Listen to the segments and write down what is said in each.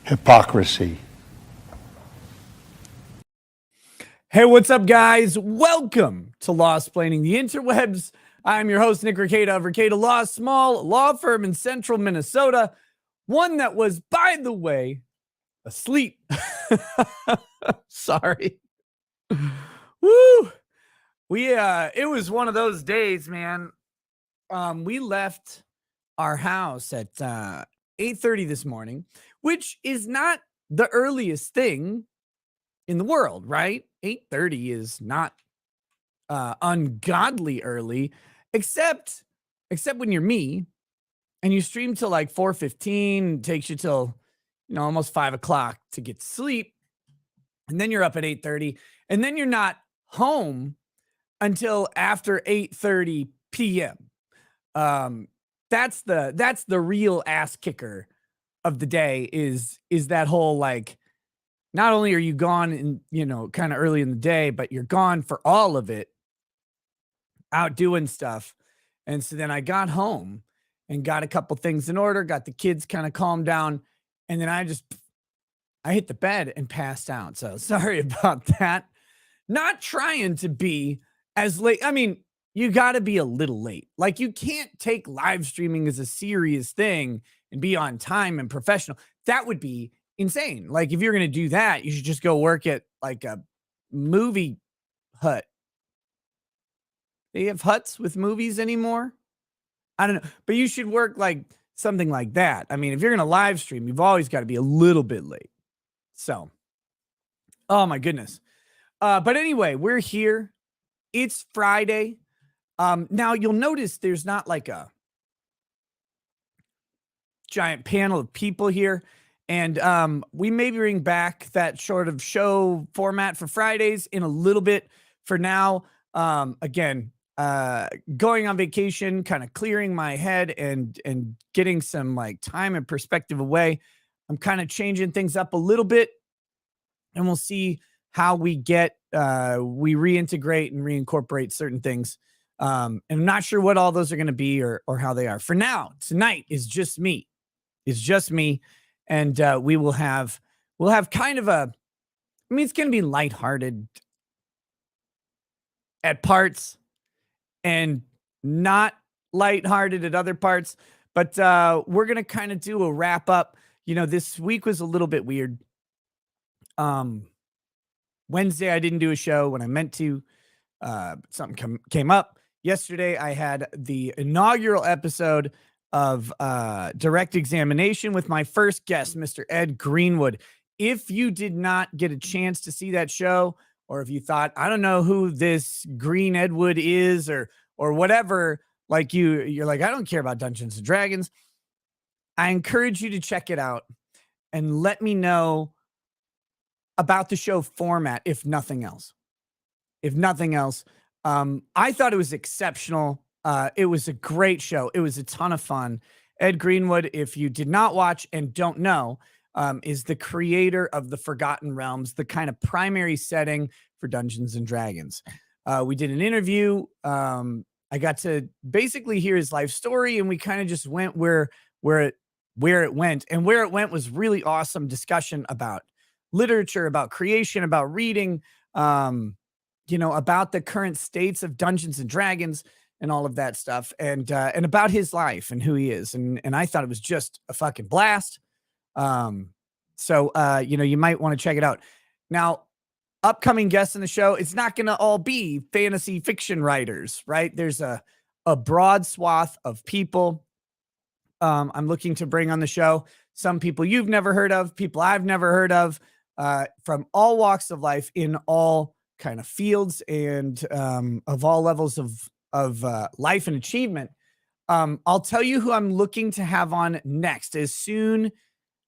Hypocrisy. Hey, what's up, guys? Welcome to Lawsplaining the Interwebs. I'm your host, Nick Ricada of Ricada Law, small law firm in central Minnesota. One that was, by the way, asleep. Sorry. Woo! It was one of those days, man. We left our house at 8:30 this morning, which is not the earliest thing in the world, right? 8:30 is not ungodly early, except when you're me and you stream till like 4:15, takes you till almost 5 o'clock to get to sleep, and then you're up at 8:30, and then you're not home until after 8:30 p.m. That's the real ass kicker of the day is that whole, like, not only are you gone in, kind of early in the day, but you're gone for all of it out doing stuff. And so then I got home and got a couple things in order, got the kids kind of calmed down. And then I hit the bed and passed out. So sorry about that. Not trying to be as late. I mean, you got to be a little late. Like, you can't take live streaming as a serious thing and be on time and professional. That would be insane. Like, if you're going to do that, you should just go work at like a movie hut. They have huts with movies anymore? I don't know. But you should work like something like that. I mean, if you're going to live stream, you've always got to be a little bit late. So, oh my goodness. But anyway, we're here. It's Friday. Now you'll notice there's not like a giant panel of people here. And we may bring back that sort of show format for Fridays in a little bit. For now, again, going on vacation, kind of clearing my head and getting some like time and perspective away. I'm kind of changing things up a little bit, and we'll see how we reintegrate and reincorporate certain things. And I'm not sure what all those are going to be or how they are. For now, tonight is just me. It's just me. And we'll have kind of it's going to be lighthearted at parts and not lighthearted at other parts. But we're going to kind of do a wrap up. This week was a little bit weird. Wednesday, I didn't do a show when I meant to. Something came up. Yesterday, I had the inaugural episode of Direct Examination with my first guest, Mr. Ed Greenwood. If you did not get a chance to see that show, or if you thought, I don't know who this Green Edward is, or whatever, like you're like, I don't care about Dungeons and Dragons, I encourage you to check it out and let me know about the show format, if nothing else. I thought it was exceptional. It was a great show. It was a ton of fun. Ed Greenwood, if you did not watch and don't know, is the creator of the Forgotten Realms, the kind of primary setting for Dungeons and Dragons. We did an interview. I got to basically hear his life story, and we kind of just went where it went. And where it went was really awesome discussion about literature, about creation, about reading, about the current states of Dungeons and Dragons and all of that stuff, and about his life and who he is. And I thought it was just a fucking blast. So you might want to check it out. Now, upcoming guests in the show, it's not going to all be fantasy fiction writers, right? There's a broad swath of people I'm looking to bring on the show. Some people you've never heard of, people I've never heard of, from all walks of life, in all kind of fields, and of all levels of life and achievement. I'll tell you who I'm looking to have on next as soon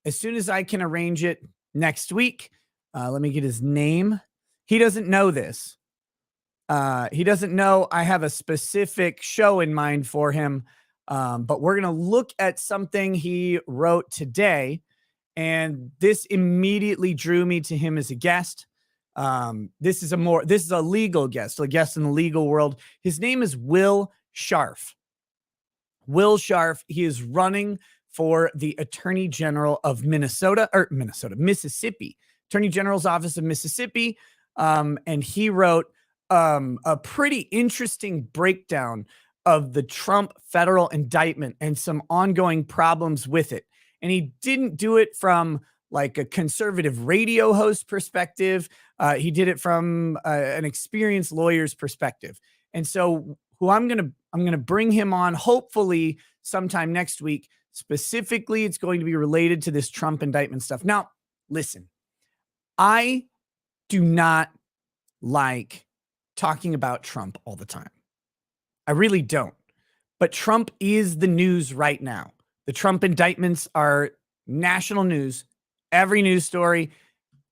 as I can arrange it next week. Let me get his name. He doesn't know this. He doesn't know I have a specific show in mind for him. But we're going to look at something he wrote today, and this immediately drew me to him as a guest. This is a legal guest, a guest in the legal world. His name is Will Scharf. Will Scharf, he is running for the Attorney General of Mississippi, Attorney General's Office of Mississippi. And he wrote a pretty interesting breakdown of the Trump federal indictment and some ongoing problems with it. And he didn't do it from like a conservative radio host perspective. He did it from an experienced lawyer's perspective. And so I'm going to bring him on hopefully sometime next week. Specifically, it's going to be related to this Trump indictment stuff. Now, listen, I do not like talking about Trump all the time. I really don't. But Trump is the news right now. The Trump indictments are national news. Every news story,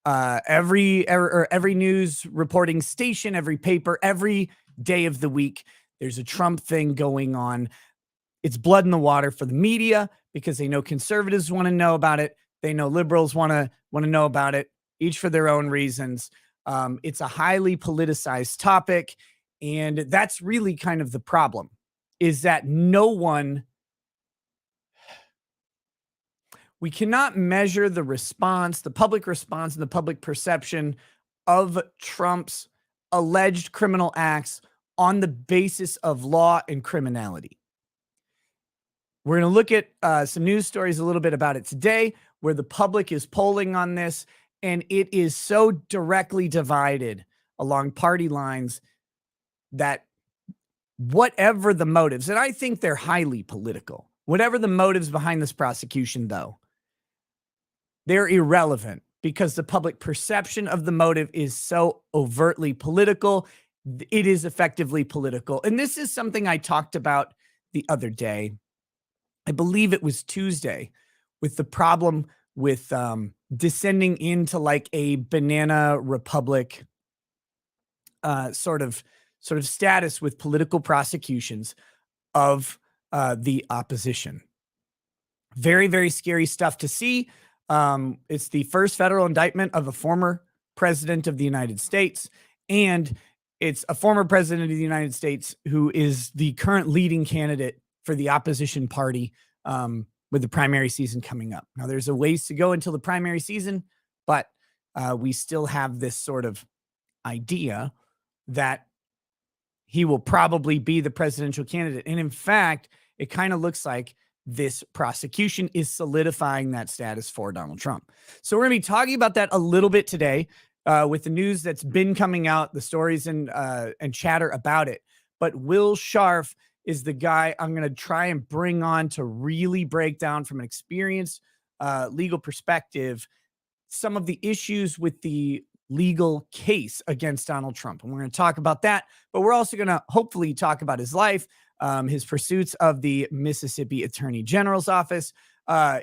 every news reporting station, every paper, every day of the week, there's a Trump thing going on. It's blood in the water for the media because they know conservatives want to know about it. They know liberals want to know about it, each for their own reasons. It's a highly politicized topic. And that's really kind of the problem, is that we cannot measure the response, the public response and the public perception of Trump's alleged criminal acts on the basis of law and criminality. We're going to look at some news stories a little bit about it today, where the public is polling on this, and it is so directly divided along party lines that whatever the motives, and I think they're highly political, whatever the motives behind this prosecution, though, they're irrelevant because the public perception of the motive is so overtly political. It is effectively political. And this is something I talked about the other day. I believe it was Tuesday, with the problem with descending into like a banana republic sort of status with political prosecutions of the opposition. Very, very scary stuff to see. It's the first federal indictment of a former president of the United States, and it's a former president of the United States who is the current leading candidate for the opposition party with the primary season coming up. Now, there's a ways to go until the primary season, but we still have this sort of idea that he will probably be the presidential candidate. And in fact, it kind of looks like this prosecution is solidifying that status for Donald Trump. So we're going to be talking about that a little bit today with the news that's been coming out, the stories and chatter about it. But Will Scharf is the guy I'm going to try and bring on to really break down from an experienced legal perspective some of the issues with the legal case against Donald Trump. And we're going to talk about that, but we're also going to hopefully talk about his life, his pursuits of the Mississippi Attorney General's office.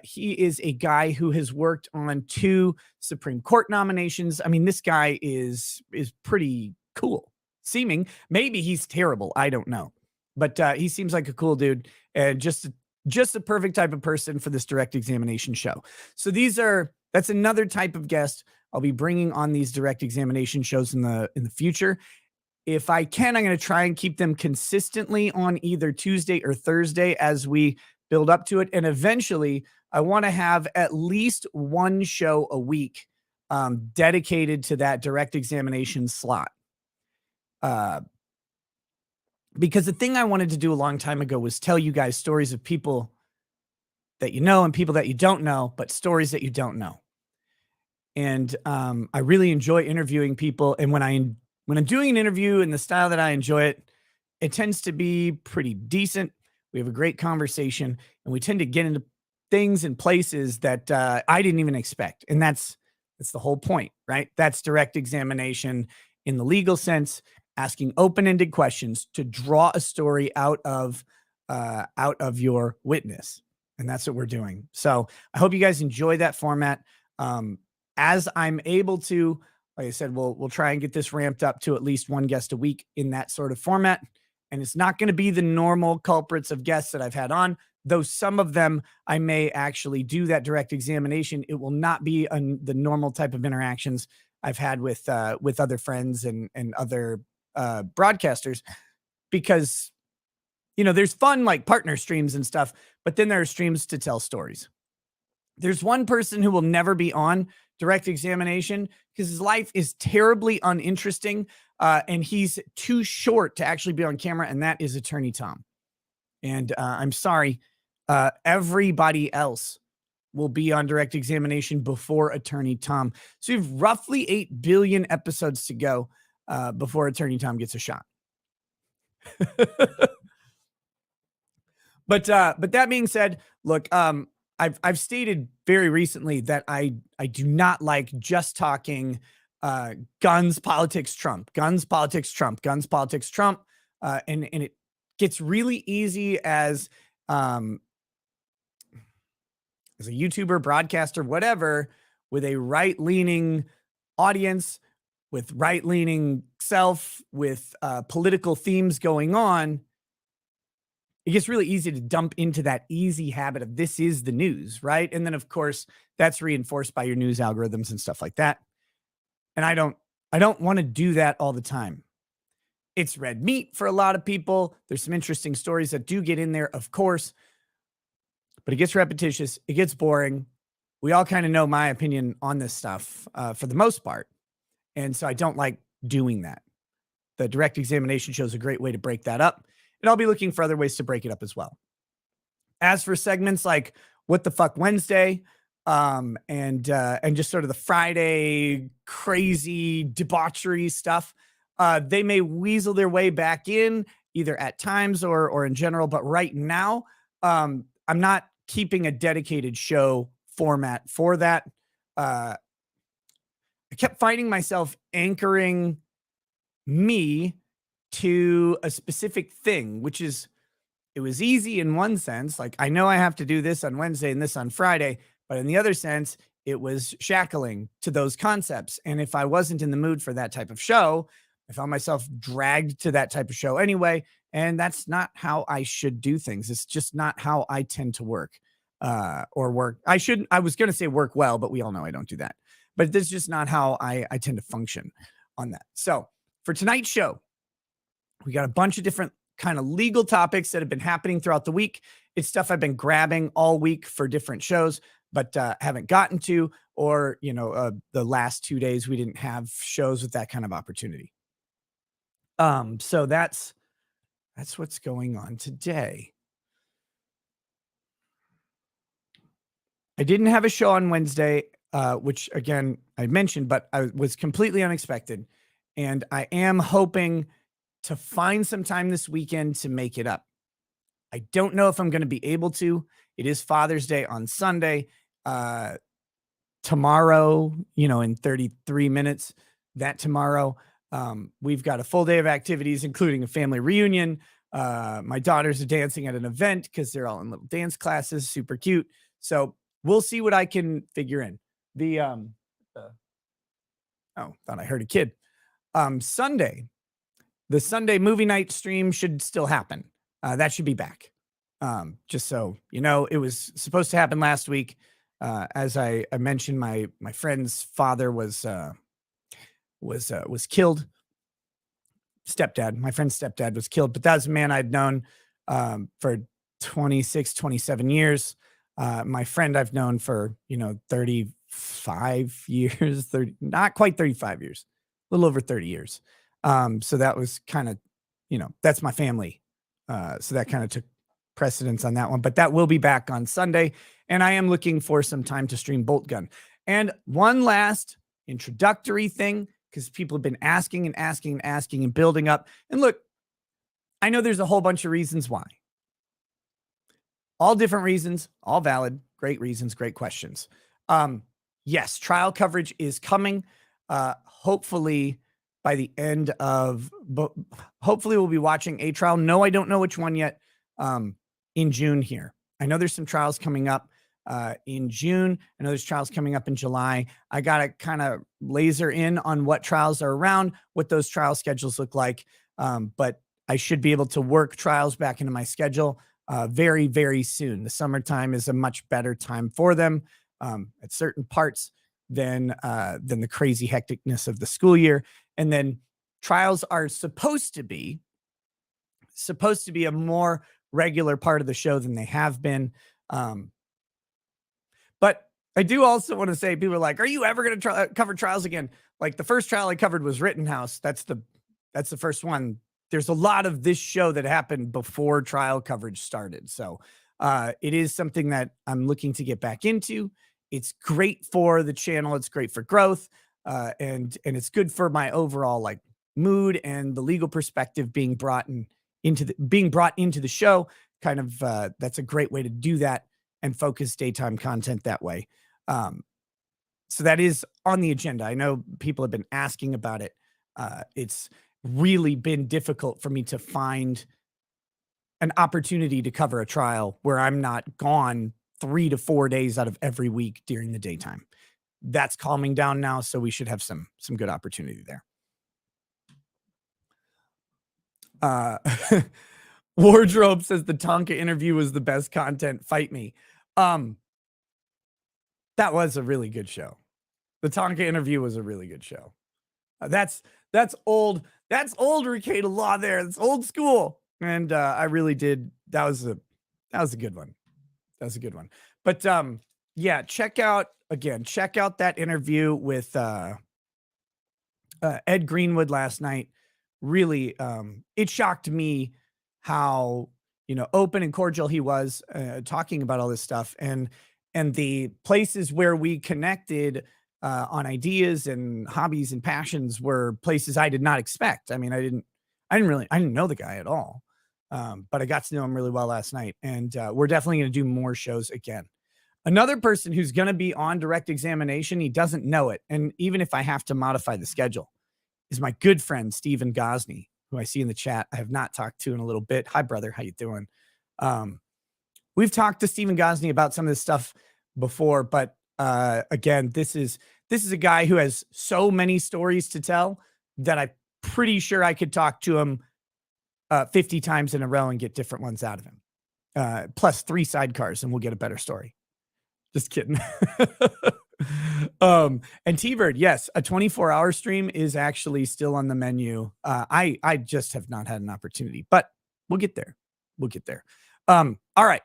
He is a guy who has worked on 2 Supreme Court nominations. I mean, this guy is pretty cool seeming. Maybe he's terrible. I don't know. But he seems like a cool dude and just the perfect type of person for this direct examination show. So that's another type of guest I'll be bringing on these direct examination shows in the future. If I can, I'm going to try and keep them consistently on either Tuesday or Thursday as we build up to it. And eventually, I want to have at least one show a week dedicated to that direct examination slot. Because the thing I wanted to do a long time ago was tell you guys stories of people that you know and people that you don't know, but stories that you don't know. And I really enjoy interviewing people. And when I'm doing an interview in the style that I enjoy it, it tends to be pretty decent. We have a great conversation, and we tend to get into things and places that I didn't even expect. And that's the whole point, right? That's direct examination in the legal sense, asking open-ended questions to draw a story out of your witness. And that's what we're doing. So I hope you guys enjoy that format. As I'm able to, like I said, we'll try and get this ramped up to at least one guest a week in that sort of format. And it's not going to be the normal culprits of guests that I've had on, though some of them I may actually do that direct examination. It will not be the normal type of interactions I've had with other friends and other broadcasters, because there's fun like partner streams and stuff, but then there are streams to tell stories. There's one person who will never be on direct examination because his life is terribly uninteresting, and he's too short to actually be on camera, and that is Attorney Tom. And I'm sorry, everybody else will be on direct examination before Attorney Tom. So we have roughly 8 billion episodes to go before Attorney Tom gets a shot. But that being said, look, I've stated very recently that I do not like just talking guns, politics, Trump, guns, politics, Trump, guns, politics, Trump, and it gets really easy as a YouTuber, broadcaster, whatever, with a right-leaning audience, with right-leaning self, with political themes going on. It gets really easy to dump into that easy habit of this is the news, right? And then of course that's reinforced by your news algorithms and stuff like that. And I don't want to do that all the time. It's red meat for a lot of people. There's some interesting stories that do get in there, of course, but it gets repetitious. It gets boring. We all kind of know my opinion on this stuff for the most part. And so I don't like doing that. The direct examination show is a great way to break that up. And I'll be looking for other ways to break it up as well. As for segments like What the Fuck Wednesday, and just sort of the Friday crazy debauchery stuff, they may weasel their way back in either at times or in general. But right now, I'm not keeping a dedicated show format for that. I kept finding myself anchoring me to a specific thing, which is, it was easy in one sense. Like, I know I have to do this on Wednesday and this on Friday, but in the other sense, it was shackling to those concepts. And if I wasn't in the mood for that type of show, I found myself dragged to that type of show anyway. And that's not how I should do things. It's just not how I tend to work, or work. I was going to say work well, but we all know I don't do that. But this is just not how I tend to function on that. So for tonight's show, we got a bunch of different kind of legal topics that have been happening throughout the week. It's stuff I've been grabbing all week for different shows, but haven't gotten to, or, the last 2 days we didn't have shows with that kind of opportunity. So that's what's going on today. I didn't have a show on Wednesday, which again, I mentioned, but I was completely unexpected. And I am hoping to find some time this weekend to make it up. I don't know if I'm going to be able to. It is Father's Day on Sunday. Tomorrow, in 33 minutes, tomorrow, we've got a full day of activities, including a family reunion. My daughters are dancing at an event because they're all in little dance classes, super cute. So we'll see what I can figure in. Thought I heard a kid. Sunday, the Sunday movie night stream should still happen. That should be back. Just so it was supposed to happen last week. As I mentioned, my friend's father was killed. My friend's stepdad was killed, but that was a man I'd known for 26, 27 years. My friend I've known for 35 years, not quite 35 years, a little over 30 years. So that was kind of, that's my family. So that kind of took precedence on that one, but that will be back on Sunday. And I am looking for some time to stream Bolt Gun. And one last introductory thing, because people have been asking and building up. And look, I know there's a whole bunch of reasons why. All different reasons, all valid, great reasons, great questions. Yes, trial coverage is coming. Hopefully by the end of, hopefully we'll be watching a trial. No, I don't know which one yet. In June here. I know there's some trials coming up in June. I know there's trials coming up in July. I got to kind of laser in on what trials are around, what those trial schedules look like. But I should be able to work trials back into my schedule very, very soon. The summertime is a much better time for them at certain parts than the crazy hecticness of the school year. And then trials are supposed to be supposed to be a more regular part of the show than they have been. Um, but I do also want to say, people are like, "Are you ever going to cover trials again?" Like, the first trial I covered was Rittenhouse. That's the first one. There's a lot of this show that happened before trial coverage started. So it is something that I'm looking to get back into. It's great for the channel. It's great for growth. And it's good for my overall like mood and the legal perspective being brought into the show. Kind of that's a great way to do that and focus daytime content that way. So that is on the agenda. I know people have been asking about it. It's really been difficult for me to find an opportunity to cover a trial where I'm not gone 3 to 4 days out of every week during the daytime. That's calming down now, so we should have some good opportunity there. Uh, Wardrobe says the Tonka interview was the best content. Fight me. That was a really good show. The Tonka interview was a really good show. That's old. That's old Ricada law there. That's old school. And I really did. That was a good one. That was a good one. But yeah, check out that interview with Ed Greenwood last night. Really, it shocked me how, open and cordial he was talking about all this stuff, and the places where we connected on ideas and hobbies and passions were places I did not expect. I mean, I didn't know the guy at all. But I got to know him really well last night, and we're definitely going to do more shows again. Another person who's going to be on direct examination, he doesn't know it, and even if I have to modify the schedule, is my good friend Stephen Gosney, who I see in the chat. I have not talked to in a little bit. Hi, brother. How you doing? We've talked to Stephen Gosney about some of this stuff before, but again, this is a guy who has so many stories to tell that I'm pretty sure I could talk to him 50 times in a row and get different ones out of him. Plus 3 sidecars, and we'll get a better story. Just kidding. And T-Bird, yes, a 24-hour stream is actually still on the menu. I just have not had an opportunity, but we'll get there. All right.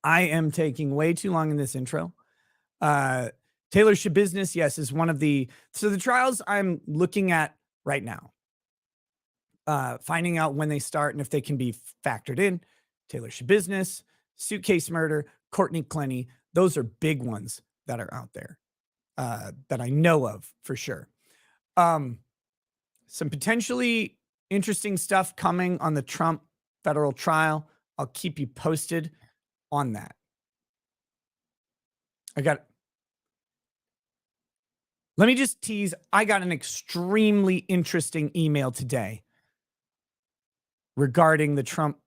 I am taking way too long in this intro. Taylor Shabusiness, yes, is one of the trials I'm looking at right now. Finding out when they start and if they can be factored in. Taylor Shabusiness, Suitcase Murder, Courtney Clenny. Those are big ones that are out there that I know of for sure. Some potentially interesting stuff coming on the Trump federal trial. I'll keep you posted on that. Let me just tease. I got an extremely interesting email today regarding the Trump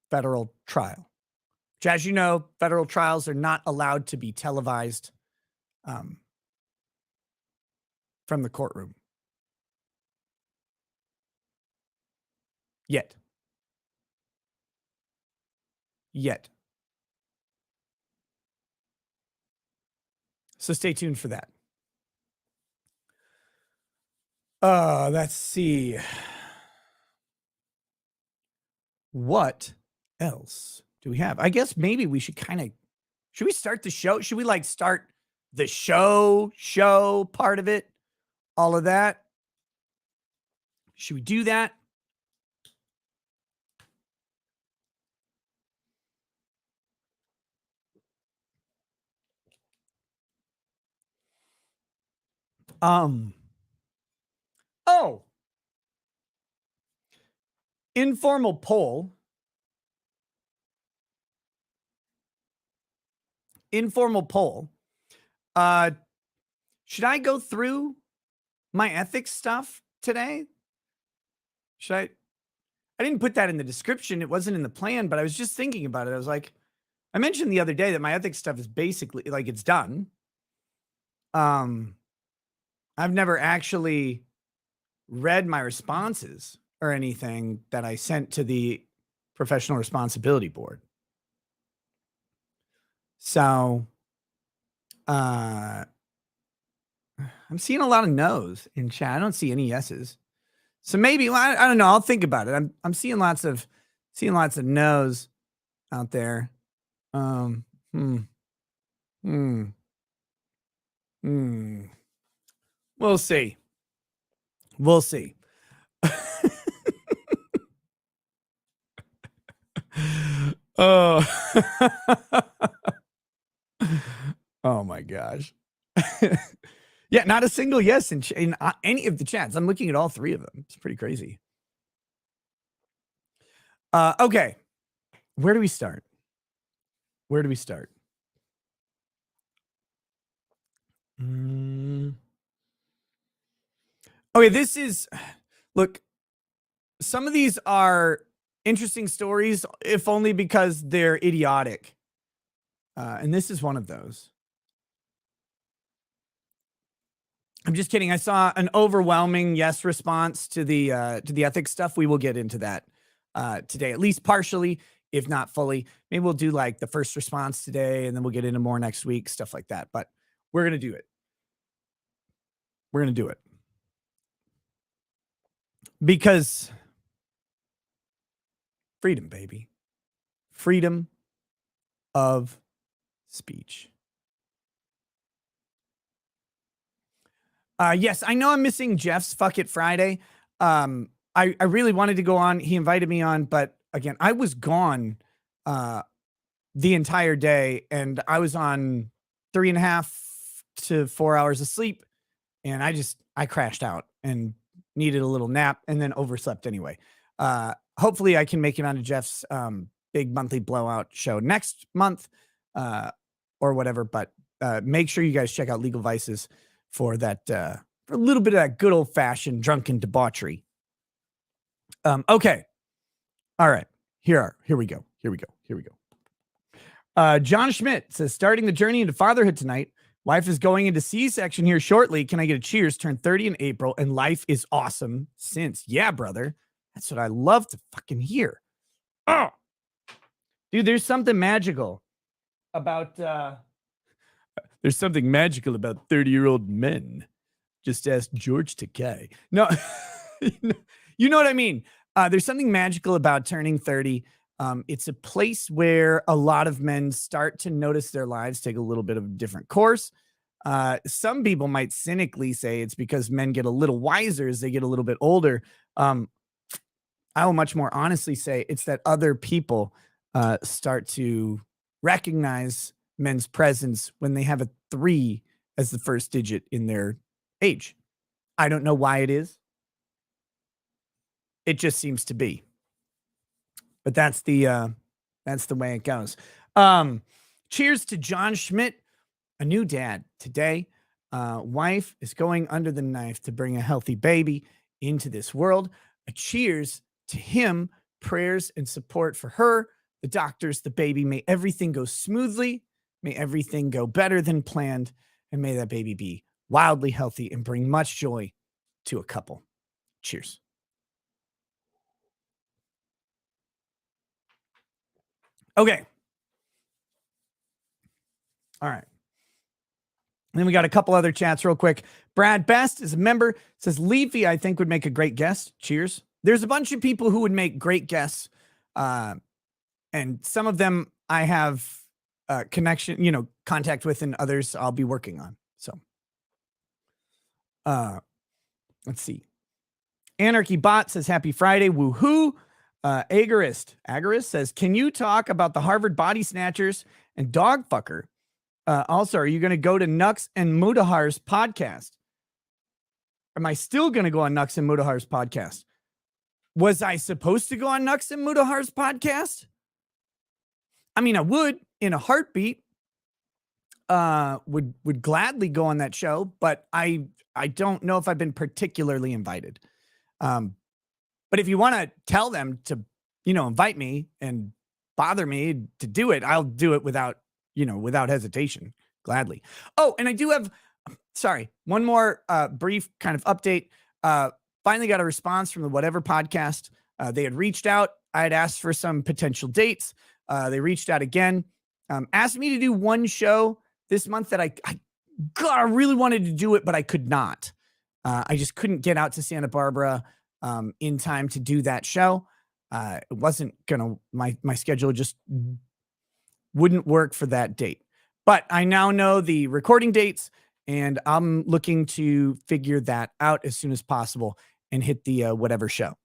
federal trial. Which, as you know, federal trials are not allowed to be televised from the courtroom. Yet. So stay tuned for that. Let's see. What else do we have? I guess maybe we should should we start the show? Should we like start the show part of it? All of that? Should we do that? Oh. Informal poll. Should I go through my ethics stuff today? I didn't put that in the description. It wasn't in the plan, but I was just thinking about it. I was like, I mentioned the other day that my ethics stuff is basically like it's done. I've never actually read my responses or anything that I sent to the Professional Responsibility Board. So, I'm seeing a lot of no's in chat. I don't see any yeses. So maybe I don't know. I'll think about it. I'm seeing lots of no's out there. Um, hmm, hmm, hmm. We'll see. We'll see. Oh, oh my gosh. Yeah, not a single yes in any of the chats. I'm looking at all three of them. It's pretty crazy. Okay. Where do we start? Where do we start? Okay, this is look, some of these are interesting stories, if only because they're idiotic. And this is one of those. I'm just kidding. I saw an overwhelming yes response to the ethics stuff. We will get into that today, at least partially, if not fully. Maybe we'll do like the first response today, and then we'll get into more next week, stuff like that. But we're gonna do it. We're gonna do it because freedom, baby, freedom of speech. Yes, I know I'm missing Jeff's Fuck It Friday. I really wanted to go on. He invited me on, but again, I was gone the entire day, and I was on 3.5 to 4 hours of sleep, and I crashed out and needed a little nap, and then overslept anyway. Hopefully, I can make it onto Jeff's big monthly blowout show next month, or whatever. But make sure you guys check out Legal Vices for that, for a little bit of that good old fashioned drunken debauchery. Okay. All right. Here we go. John Schmidt says, starting the journey into fatherhood tonight. Wife is going into C-section here shortly. Can I get a cheers? Turned 30 in April, and life is awesome since. Yeah, brother. That's what I love to fucking hear. Oh, dude, there's something magical about 30-year-old men. Just ask George Takei. No, you know what I mean? There's something magical about turning 30. It's a place where a lot of men start to notice their lives take a little bit of a different course. Some people might cynically say it's because men get a little wiser as they get a little bit older. I will much more honestly say it's that other people start to recognize men's presence when they have a 3 as the first digit in their age. I don't know why it is. It just seems to be. But that's the way it goes. Cheers to John Schmidt, a new dad today. Wife is going under the knife to bring a healthy baby into this world. A cheers to him. Prayers and support for her, the doctors, the baby. May everything go smoothly. May everything go better than planned. And may that baby be wildly healthy and bring much joy to a couple. Cheers. Okay. All right. And then we got a couple other chats real quick. Brad Best is a member, says Leafy, I think, would make a great guest. Cheers. There's a bunch of people who would make great guests. And some of them I have contact with, and others I'll be working on. So let's see. Anarchy Bot says happy Friday. Woohoo. Agarist says, can you talk about the Harvard body snatchers and dog fucker? Also, are you going to go to Nux and Mudahar's podcast? Am I still going to go on Nux and Mudahar's podcast? Was I supposed to go on Nux and Mudahar's podcast? I mean, I would in a heartbeat. Would gladly go on that show, but I don't know if I've been particularly invited. But if you want to tell them to, invite me and bother me to do it, I'll do it without hesitation, gladly. Oh, and I do have, one more brief kind of update. Finally got a response from the Whatever podcast. They had reached out. I had asked for some potential dates. They reached out again, asked me to do one show this month that I really wanted to do it, but I could not. I just couldn't get out to Santa Barbara. in time to do that show. It wasn't gonna my schedule just wouldn't work for that date. But I now know the recording dates, and I'm looking to figure that out as soon as possible and hit the whatever show.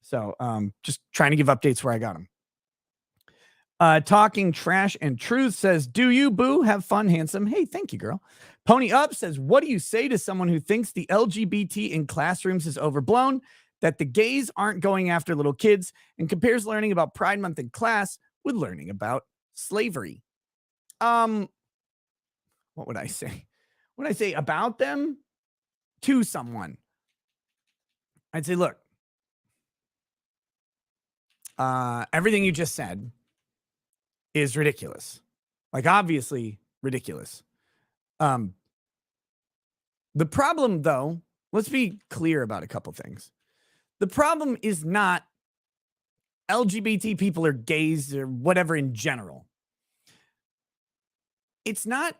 So just trying to give updates where I got them. Talking Trash and Truth says, "Do you, boo? Have fun, handsome." Hey, thank you, girl. Pony Up says, "What do you say to someone who thinks the LGBT in classrooms is overblown, that the gays aren't going after little kids, and compares learning about Pride Month in class with learning about slavery?" What would I say? What would I say about them to someone? I'd say, look, everything you just said is ridiculous. Like, obviously ridiculous. The problem, though, let's be clear about a couple things. The problem is not LGBT people or gays or whatever in general. It's not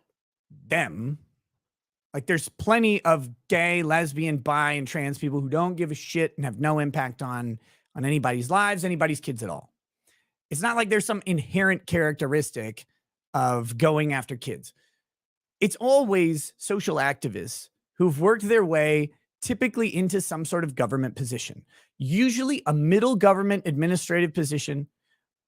them. Like, there's plenty of gay, lesbian, bi, and trans people who don't give a shit and have no impact on anybody's lives, anybody's kids at all. It's not like there's some inherent characteristic of going after kids. It's always social activists who've worked their way typically into some sort of government position, usually a middle government administrative position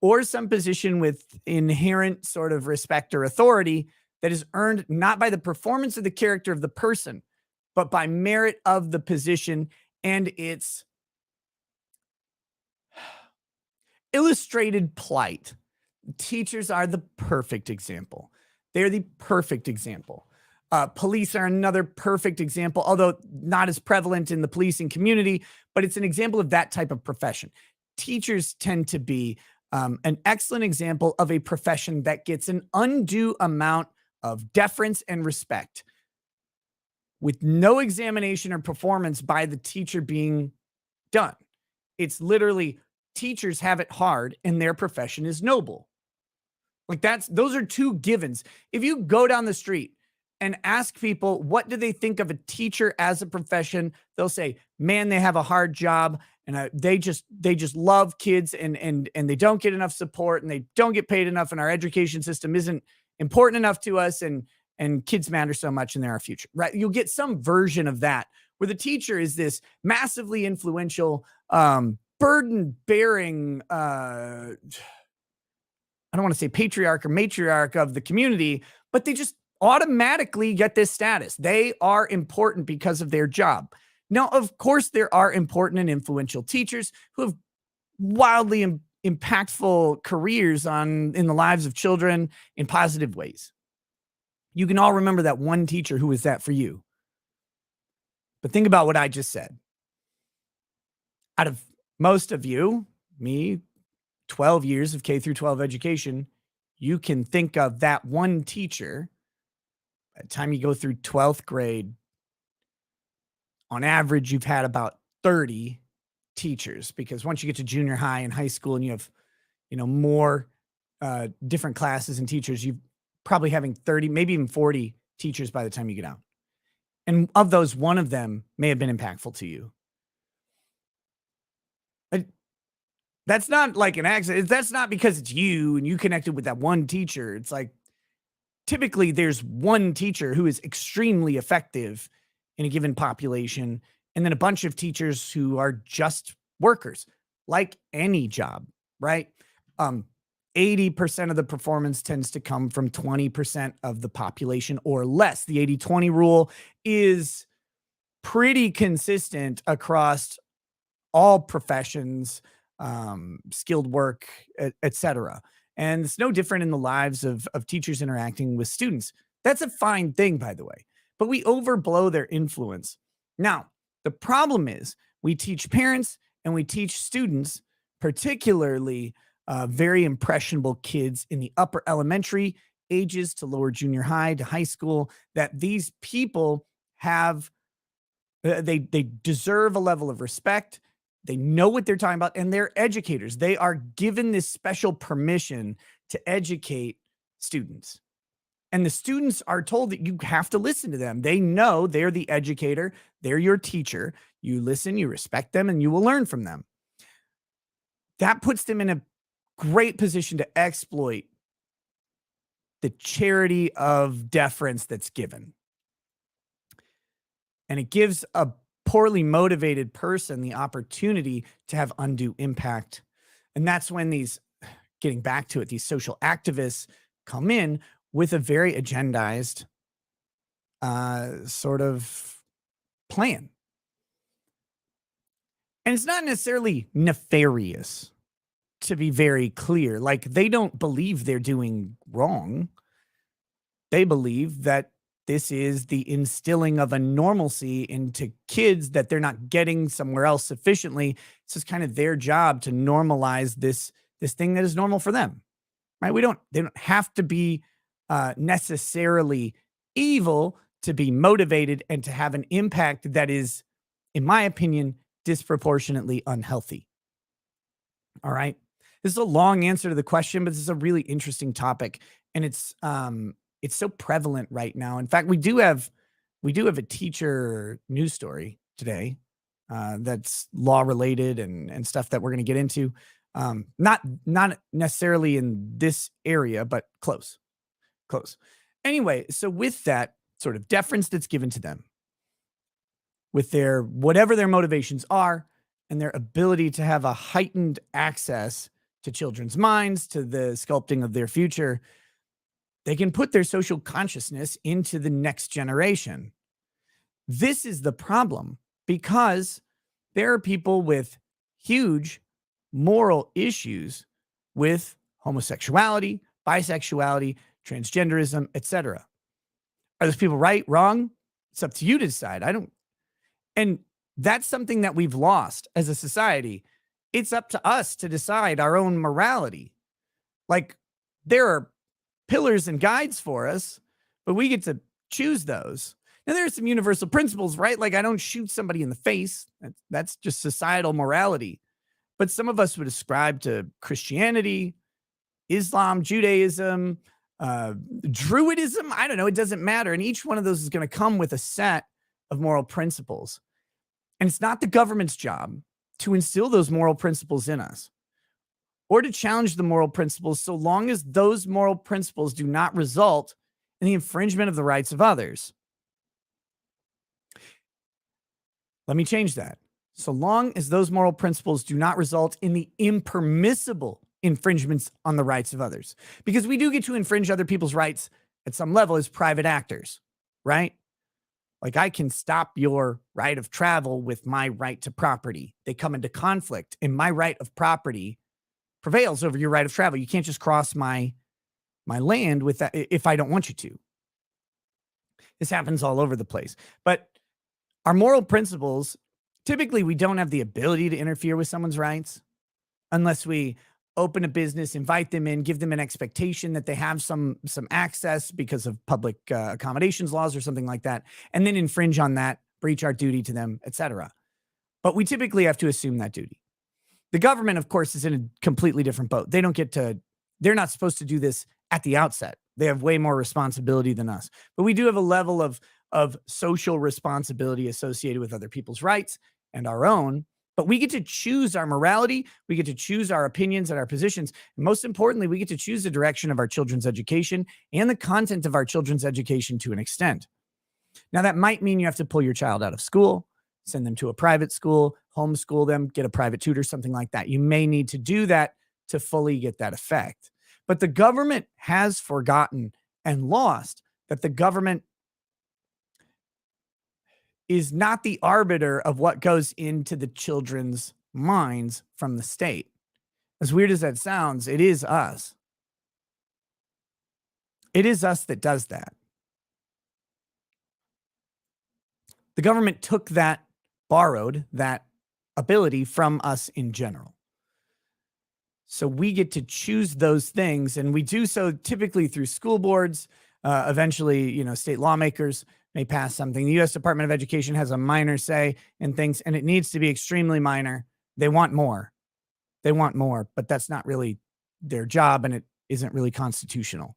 or some position with inherent sort of respect or authority that is earned not by the performance of the character of the person, but by merit of the position and its illustrated plight. Teachers are the perfect example. They're the perfect example. Police are another perfect example, although not as prevalent in the policing community, but it's an example of that type of profession. Teachers tend to be an excellent example of a profession that gets an undue amount of deference and respect with no examination or performance by the teacher being done. It's literally teachers have it hard and their profession is noble. Like, those are two givens. If you go down the street and ask people, what do they think of a teacher as a profession? They'll say, man, they have a hard job and they just love kids and they don't get enough support and they don't get paid enough and our education system isn't important enough to us and kids matter so much and they're our future, right? You'll get some version of that where the teacher is this massively influential, burden-bearing, I don't want to say patriarch or matriarch of the community, but they just automatically get this status. They are important because of their job. Now, of course, there are important and influential teachers who have wildly impactful careers in the lives of children in positive ways. You can all remember that one teacher who was that for you. But think about what I just said. Out of most of you, me, 12 years of K through 12 education, you can think of that one teacher. By the time you go through 12th grade, on average, you've had about 30 teachers, because once you get to junior high and high school and you have, more different classes and teachers, you're probably having 30, maybe even 40 teachers by the time you get out. And of those, one of them may have been impactful to you. That's not like an accident. That's not because it's you and you connected with that one teacher. It's like, typically there's one teacher who is extremely effective in a given population, and then a bunch of teachers who are just workers, like any job, right? 80% of the performance tends to come from 20% of the population or less. The 80-20 rule is pretty consistent across all professions, skilled work, et cetera. And it's no different in the lives of teachers interacting with students. That's a fine thing, by the way, but we overblow their influence. Now, the problem is we teach parents and we teach students, particularly very impressionable kids in the upper elementary ages to lower junior high to high school, that these people have, they deserve a level of respect. They know what they're talking about, and they're educators. They are given this special permission to educate students. And the students are told that you have to listen to them. They know they're the educator, they're your teacher. You listen, you respect them, and you will learn from them. That puts them in a great position to exploit the charity of deference that's given. And it gives a poorly motivated person the opportunity to have undue impact. And that's when these, getting back to it, these social activists come in with a very agendized sort of plan. And it's not necessarily nefarious, to be very clear. Like, they don't believe they're doing wrong. They believe that this is the instilling of a normalcy into kids that they're not getting somewhere else sufficiently. It's just kind of their job to normalize this thing that is normal for them, right? They don't have to be necessarily evil to be motivated and to have an impact that is, in my opinion, disproportionately unhealthy. All right. This is a long answer to the question, but this is a really interesting topic, and it's so prevalent right now. In fact, we do have a teacher news story today that's law related and stuff that we're going to get into. Not necessarily in this area, but close. Anyway, so with that sort of deference that's given to them, with their whatever their motivations are, and their ability to have a heightened access to children's minds, to the sculpting of their future, they can put their social consciousness into the next generation. This is the problem, because there are people with huge moral issues with homosexuality, bisexuality, transgenderism, etc. Are those people right, wrong? It's up to you to decide. And that's something that we've lost as a society. It's up to us to decide our own morality. Like, there are pillars and guides for us, but we get to choose those. Now, there are some universal principles, right? Like, I don't shoot somebody in the face. That's just societal morality. But some of us would ascribe to Christianity, Islam, Judaism, Druidism. I don't know. It doesn't matter. And each one of those is going to come with a set of moral principles. And it's not the government's job to instill those moral principles in us or to challenge the moral principles, so long as those moral principles do not result in the infringement of the rights of others. Let me change that. So long as those moral principles do not result in the impermissible infringements on the rights of others. Because we do get to infringe other people's rights at some level as private actors, right? Like, I can stop your right of travel with my right to property. They come into conflict, and my right of property prevails over your right of travel. You can't just cross my land with that if I don't want you to. This happens all over the place. But our moral principles, typically we don't have the ability to interfere with someone's rights unless we open a business, invite them in, give them an expectation that they have some access because of public accommodations laws or something like that, and then infringe on that, breach our duty to them, etc. But we typically have to assume that duty. The government, of course, is in a completely different boat. They're not supposed to do this at the outset. They have way more responsibility than us. But we do have a level of social responsibility associated with other people's rights and our own. But we get to choose our morality. We get to choose our opinions and our positions. And most importantly, we get to choose the direction of our children's education and the content of our children's education to an extent. Now, that might mean you have to pull your child out of school, send them to a private school, homeschool them, get a private tutor, something like that. You may need to do that to fully get that effect. But the government has forgotten and lost that the government is not the arbiter of what goes into the children's minds from the state. As weird as that sounds, it is us. It is us that does that. The government borrowed that ability from us in general. So we get to choose those things, and we do so typically through school boards. Eventually, state lawmakers may pass something. The U.S. Department of Education has a minor say in things, and it needs to be extremely minor. They want more, but that's not really their job, and it isn't really constitutional.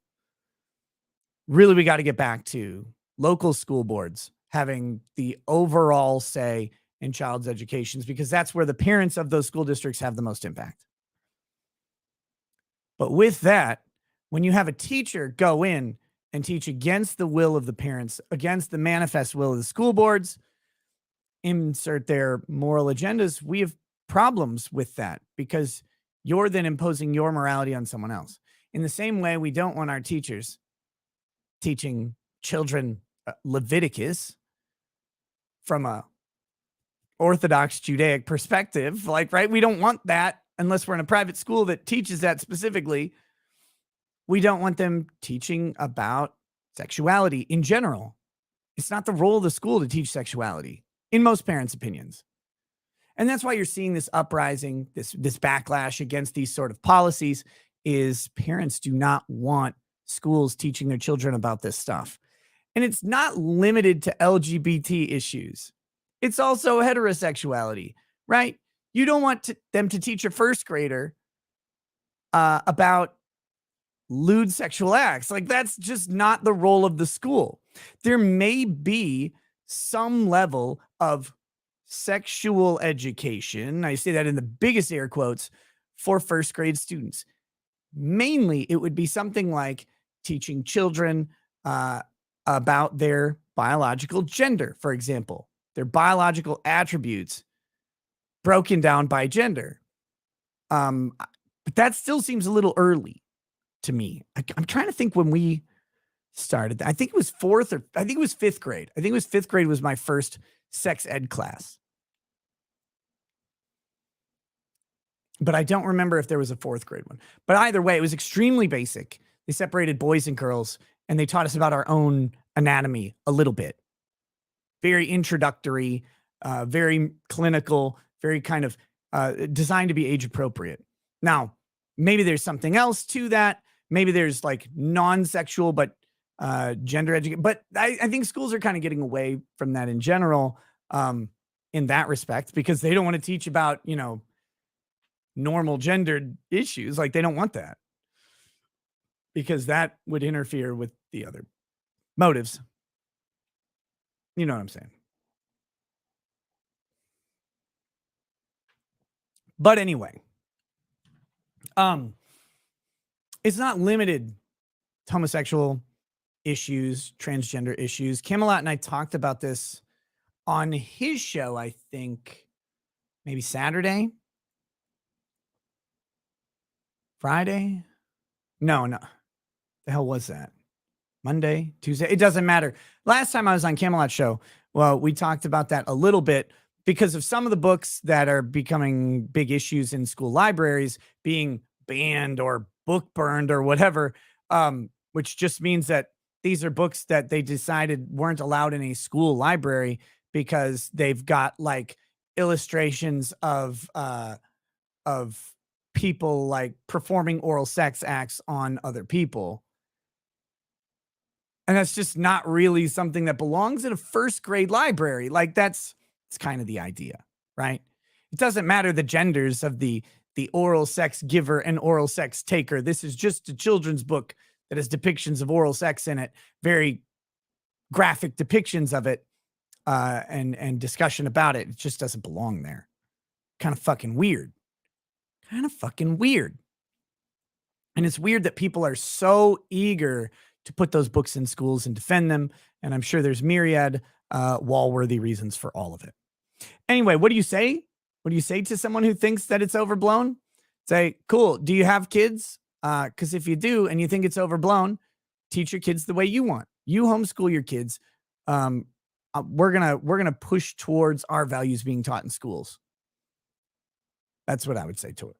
really we got to get back to local school boards having the overall say in child's educations, because that's where the parents of those school districts have the most impact. But with that, when you have a teacher go in and teach against the will of the parents, against the manifest will of the school boards, insert their moral agendas, we have problems with that, because you're then imposing your morality on someone else. In the same way, we don't want our teachers teaching children Leviticus from a Orthodox Judaic perspective, like, right? We don't want that unless we're in a private school that teaches that specifically. We don't want them teaching about sexuality in general. It's not the role of the school to teach sexuality, in most parents' opinions. And that's why you're seeing this uprising, this backlash against these sort of policies, is parents do not want schools teaching their children about this stuff. And it's not limited to LGBT issues. It's also heterosexuality, right? You don't want them to teach a first grader about lewd sexual acts. Like, that's just not the role of the school. There may be some level of sexual education, I say that in the biggest air quotes, for first grade students. Mainly, it would be something like teaching children about their biological gender, for example, their biological attributes broken down by gender. But that still seems a little early to me. I'm trying to think when we started. I think it was fifth grade. I think it was fifth grade was my first sex ed class. But I don't remember if there was a fourth grade one. But either way, it was extremely basic. They separated boys and girls, and they taught us about our own anatomy a little bit. Very introductory, very clinical, very kind of designed to be age appropriate. Now, maybe there's something else to that. Maybe there's like non-sexual, but gender education. But I think schools are kind of getting away from that in general, in that respect, because they don't want to teach about, normal gendered issues. Like, they don't want that, because that would interfere with the other motives. You know what I'm saying? But anyway, it's not limited to homosexual issues, transgender issues. Camelot and I talked about this on his show, I think maybe Saturday, Friday. No. The hell was that? Monday, Tuesday? It doesn't matter. Last time I was on Camelot show, well, we talked about that a little bit because of some of the books that are becoming big issues in school libraries being banned or book burned or whatever, which just means that these are books that they decided weren't allowed in a school library because they've got like illustrations of people like performing oral sex acts on other people. And that's just not really something that belongs in a first grade library. Like, it's kind of the idea, right? It doesn't matter the genders of the oral sex giver and oral sex taker. This is just a children's book that has depictions of oral sex in it, very graphic depictions of it, and discussion about it. It just doesn't belong there. Kind of fucking weird. And it's weird that people are so eager to put those books in schools and defend them. And I'm sure there's myriad wall-worthy reasons for all of it. Anyway, what do you say? What do you say to someone who thinks that it's overblown? Say, cool. Do you have kids? Because if you do and you think it's overblown, teach your kids the way you want. You homeschool your kids. We're gonna push towards our values being taught in schools. That's what I would say to it.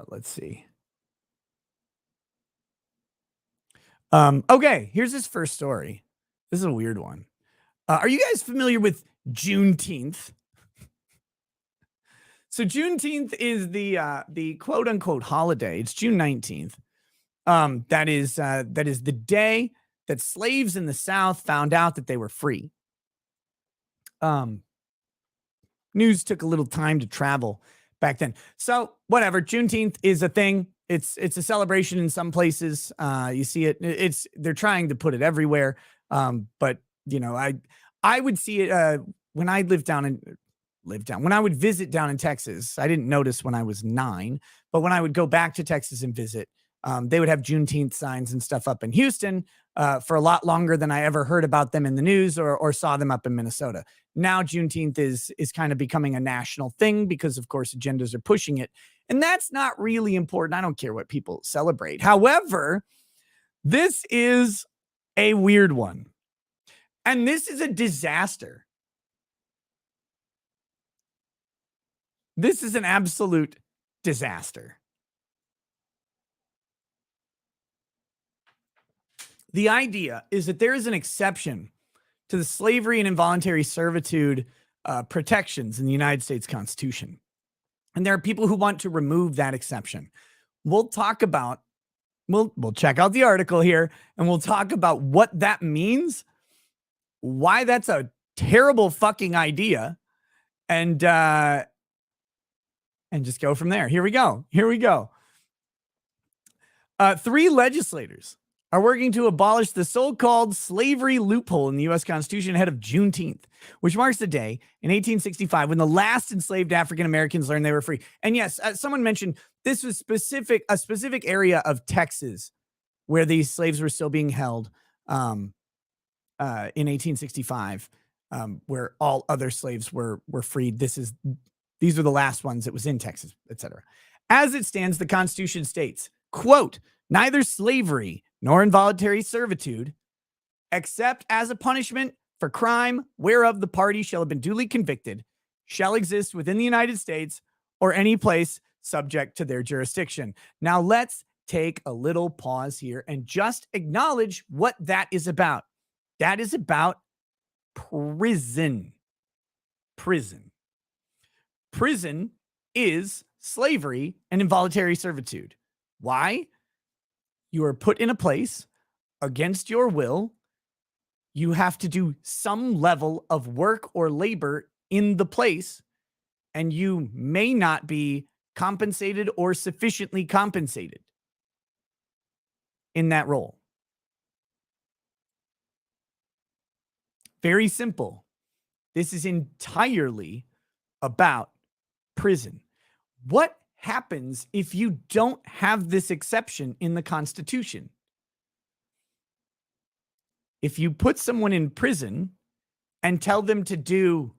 Let's see. Okay, here's his first story. This is a weird one. Are you guys familiar with Juneteenth? So Juneteenth is the quote unquote holiday. It's June 19th. That is the day that slaves in the South found out that they were free. News took a little time to travel back then. So whatever, Juneteenth is a thing. It's a celebration in some places. You see it. They're trying to put it everywhere. But you know, I would see it when I when I would visit down in Texas. I didn't notice when I was 9, but when I would go back to Texas and visit, they would have Juneteenth signs and stuff up in Houston for a lot longer than I ever heard about them in the news or saw them up in Minnesota. Now Juneteenth is kind of becoming a national thing because, of course, agendas are pushing it. And that's not really important. I don't care what people celebrate. However, this is a weird one. And this is a disaster. This is an absolute disaster. The idea is that there is an exception to the slavery and involuntary servitude protections in the United States Constitution. And there are people who want to remove that exception. We'll talk about, we'll check out the article here and we'll talk about what that means, why that's a terrible fucking idea, and just go from there. Here we go. 3 legislators are working to abolish the so-called slavery loophole in the U.S. Constitution ahead of Juneteenth, which marks the day in 1865 when the last enslaved African Americans learned they were free. And yes, someone mentioned this was a specific area of Texas where these slaves were still being held in 1865, where all other slaves were freed. These are the last ones. It was in Texas, etc. As it stands, the Constitution states, quote, neither slavery nor involuntary servitude, except as a punishment for crime whereof the party shall have been duly convicted, shall exist within the United States or any place subject to their jurisdiction. Now let's take a little pause here and just acknowledge what that is about. That is about prison. Prison is slavery and involuntary servitude. Why? You are put in a place against your will. You have to do some level of work or labor in the place, and you may not be compensated or sufficiently compensated in that role. Very simple. This is entirely about prison. What happens if you don't have this exception in the Constitution? If you put someone in prison and tell them to do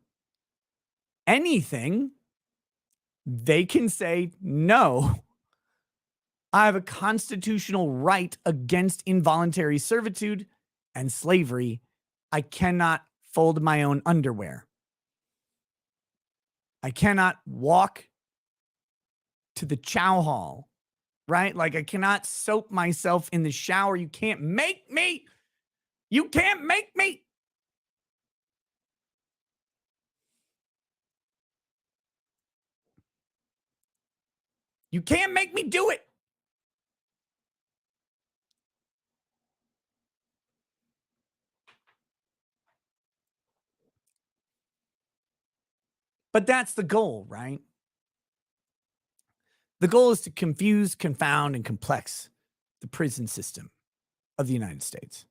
anything, they can say, no, I have a constitutional right against involuntary servitude and slavery. I cannot fold my own underwear. I cannot walk to the chow hall, right? Like I cannot soap myself in the shower. You can't make me. You can't make me. You can't make me do it. But that's the goal, right? The goal is to confuse, confound, and complex the prison system of the United States.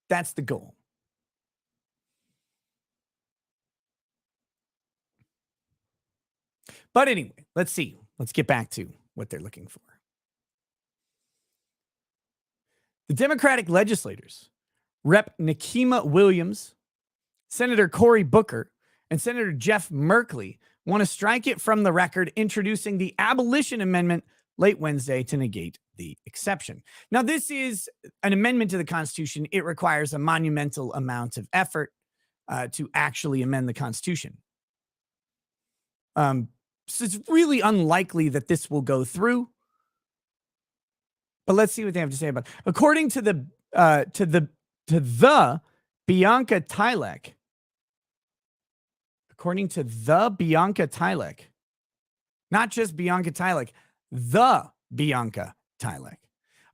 That's the goal. But anyway, let's see. Let's get back to what they're looking for. The Democratic legislators, Rep. Nikema Williams, Senator Cory Booker, and Senator Jeff Merkley, want to strike it from the record, introducing the abolition amendment late Wednesday to negate the exception. Now, this is an amendment to the Constitution. It requires a monumental amount of effort to actually amend the Constitution. So it's really unlikely that this will go through. But let's see what they have to say about it. According to the Bianca Tylek, not just Bianca Tylek, the Bianca Tylek,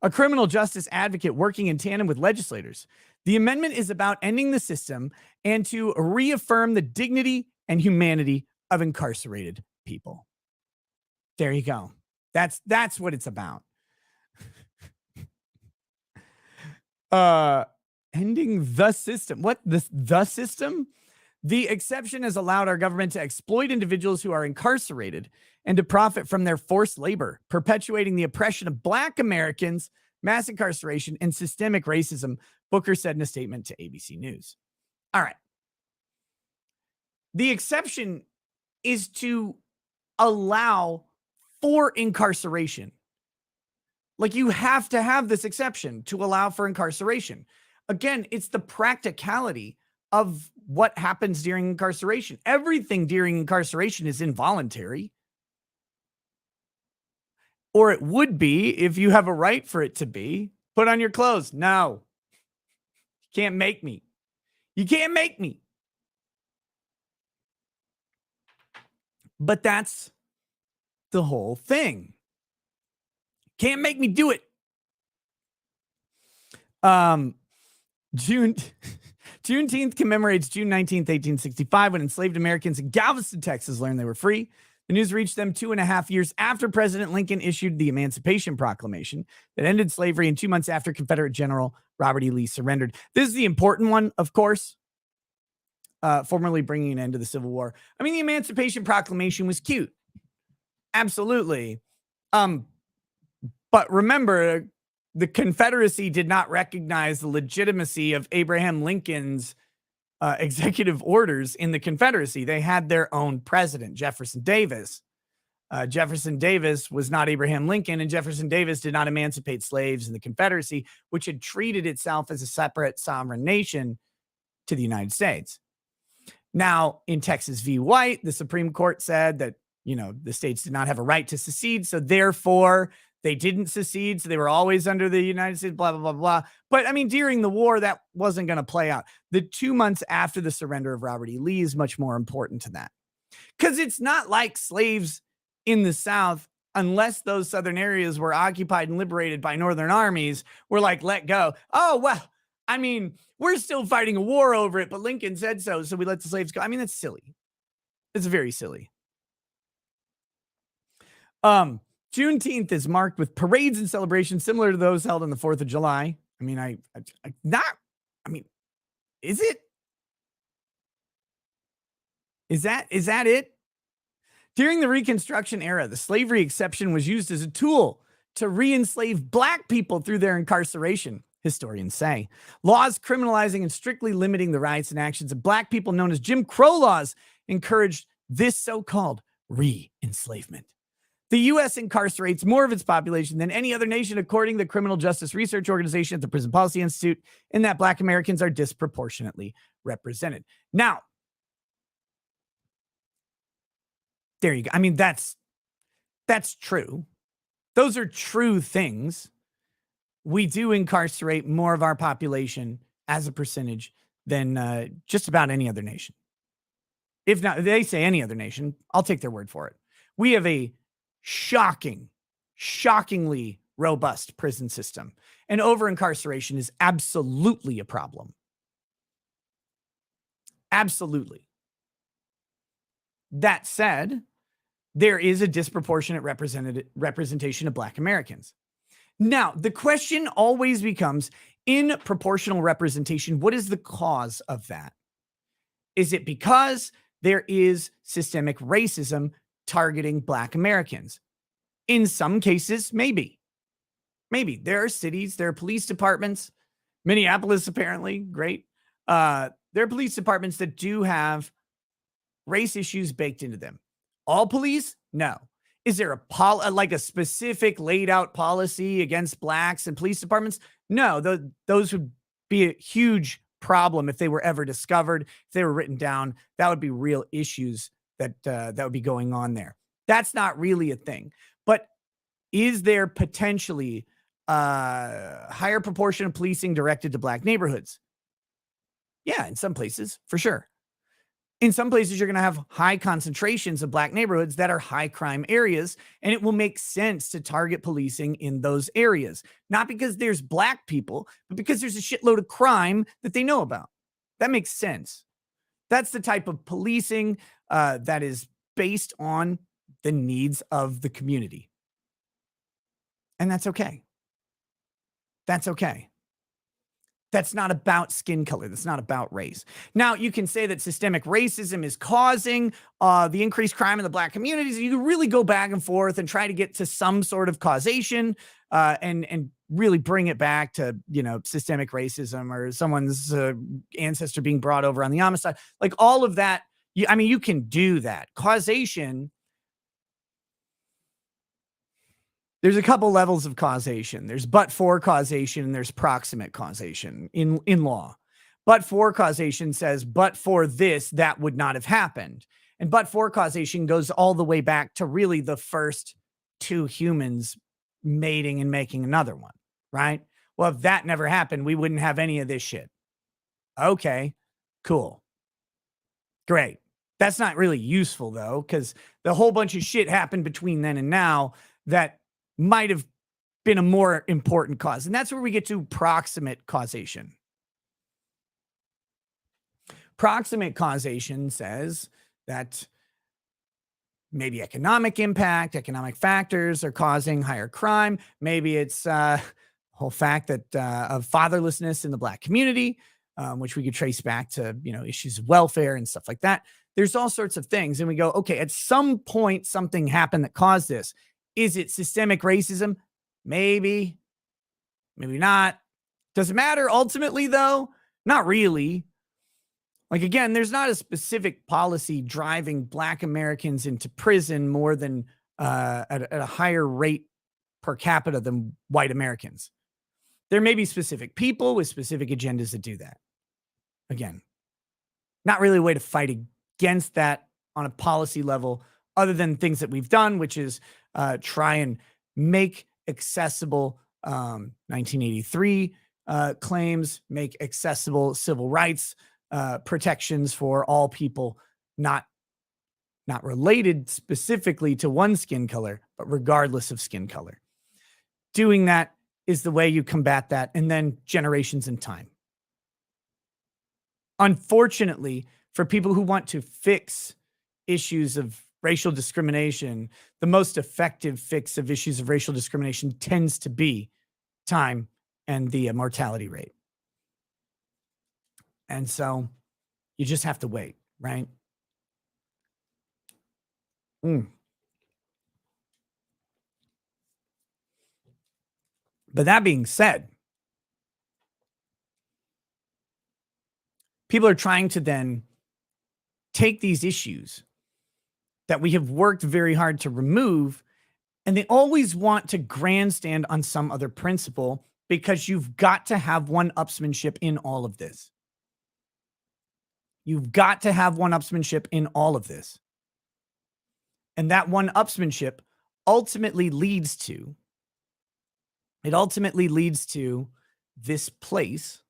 a criminal justice advocate working in tandem with legislators, the amendment is about ending the system and to reaffirm the dignity and humanity of incarcerated people. There you go. That's what it's about. Ending the system. What? The system? The exception has allowed our government to exploit individuals who are incarcerated and to profit from their forced labor, perpetuating the oppression of Black Americans, mass incarceration, and systemic racism, Booker said in a statement to ABC News. All right. The exception is to allow for incarceration. Like, you have to have this exception to allow for incarceration. Again, it's the practicality of what happens during incarceration. Everything during incarceration is involuntary. Or it would be if you have a right for it to be. Put on your clothes. No. You can't make me. You can't make me. But that's the whole thing. Can't make me do it. Juneteenth commemorates June 19th, 1865, when enslaved Americans in Galveston, Texas learned they were free. The news reached them 2.5 years after President Lincoln issued the Emancipation Proclamation that ended slavery, and 2 months after Confederate General Robert E. Lee surrendered. This is the important one, of course, formally bringing an end to the Civil War. I mean, the Emancipation Proclamation was cute. Absolutely. But remember, the Confederacy did not recognize the legitimacy of Abraham Lincoln's executive orders in the Confederacy. They had their own president, Jefferson Davis. Jefferson Davis was not Abraham Lincoln, and Jefferson Davis did not emancipate slaves in the Confederacy, which had treated itself as a separate sovereign nation to the United States. Now, in Texas v. White, the Supreme Court said that, the states did not have a right to secede, so therefore they didn't secede, so they were always under the United States, blah, blah, blah, blah. But, I mean, during the war, that wasn't going to play out. The 2 months after the surrender of Robert E. Lee is much more important to that. Because it's not like slaves in the South, unless those southern areas were occupied and liberated by northern armies, were like, let go. Oh, well, I mean, we're still fighting a war over it, but Lincoln said so, so we let the slaves go. I mean, that's silly. It's very silly. Juneteenth is marked with parades and celebrations similar to those held on the 4th of July. I mean, is it? Is that it? During the Reconstruction era, the slavery exception was used as a tool to re-enslave Black people through their incarceration, historians say. Laws criminalizing and strictly limiting the rights and actions of Black people, known as Jim Crow laws, encouraged this so-called re-enslavement. The U.S. incarcerates more of its population than any other nation, according to the Criminal Justice Research Organization at the Prison Policy Institute, in that Black Americans are disproportionately represented. Now, there you go. I mean, that's true. Those are true things. We do incarcerate more of our population as a percentage than just about any other nation. If not, they say any other nation, I'll take their word for it. We have a shockingly robust prison system, and over-incarceration is absolutely a problem. Absolutely. That said, there is a disproportionate representation of Black Americans. Now, the question always becomes, in proportional representation, what is the cause of that? Is it because there is systemic racism targeting Black Americans? In some cases, maybe. There are cities, there are police departments, Minneapolis apparently, great. There are police departments that do have race issues baked into them. All police? No. Is there a specific laid out policy against Blacks and police departments? No, those would be a huge problem if they were ever discovered, if they were written down. That would be real issues that would be going on there. That's not really a thing. But is there potentially a higher proportion of policing directed to Black neighborhoods? Yeah, in some places, for sure. In some places, you're going to have high concentrations of Black neighborhoods that are high crime areas, and it will make sense to target policing in those areas. Not because there's Black people, but because there's a shitload of crime that they know about. That makes sense. That's the type of policing that is based on the needs of the community. And that's okay. That's okay. That's not about skin color. That's not about race. Now, you can say that systemic racism is causing the increased crime in the Black communities. You can really go back and forth and try to get to some sort of causation and really bring it back to, systemic racism or someone's ancestor being brought over on the homicide. Like all of that. You can do that. Causation. There's a couple levels of causation. There's but-for causation and there's proximate causation in law. But-for causation says, but for this, that would not have happened. And but-for causation goes all the way back to really the first two humans mating and making another one, right? Well, if that never happened, we wouldn't have any of this shit. Okay, cool. Great. That's not really useful, though, because the whole bunch of shit happened between then and now that might have been a more important cause. And that's where we get to proximate causation. Proximate causation says that maybe economic impact, economic factors are causing higher crime. Maybe it's whole fact that of fatherlessness in the Black community, which we could trace back to, issues of welfare and stuff like that. There's all sorts of things. And we go, okay, at some point, something happened that caused this. Is it systemic racism? Maybe, maybe not. Does it matter ultimately, though? Not really. Like, again, there's not a specific policy driving Black Americans into prison more than at a higher rate per capita than white Americans. There may be specific people with specific agendas that do that. Again, not really a way to fight against that on a policy level other than things that we've done, which is try and make accessible 1983 claims, make accessible civil rights protections for all people, not related specifically to one skin color, but regardless of skin color. Doing that is the way you combat that, and then generations in time. Unfortunately, for people who want to fix issues of racial discrimination, the most effective fix of issues of racial discrimination tends to be time and the mortality rate. And so you just have to wait, right? But that being said, people are trying to then take these issues that we have worked very hard to remove, and they always want to grandstand on some other principle because you've got to have one-upsmanship in all of this. You've got to have one-upsmanship in all of this. And that one-upsmanship ultimately leads to this place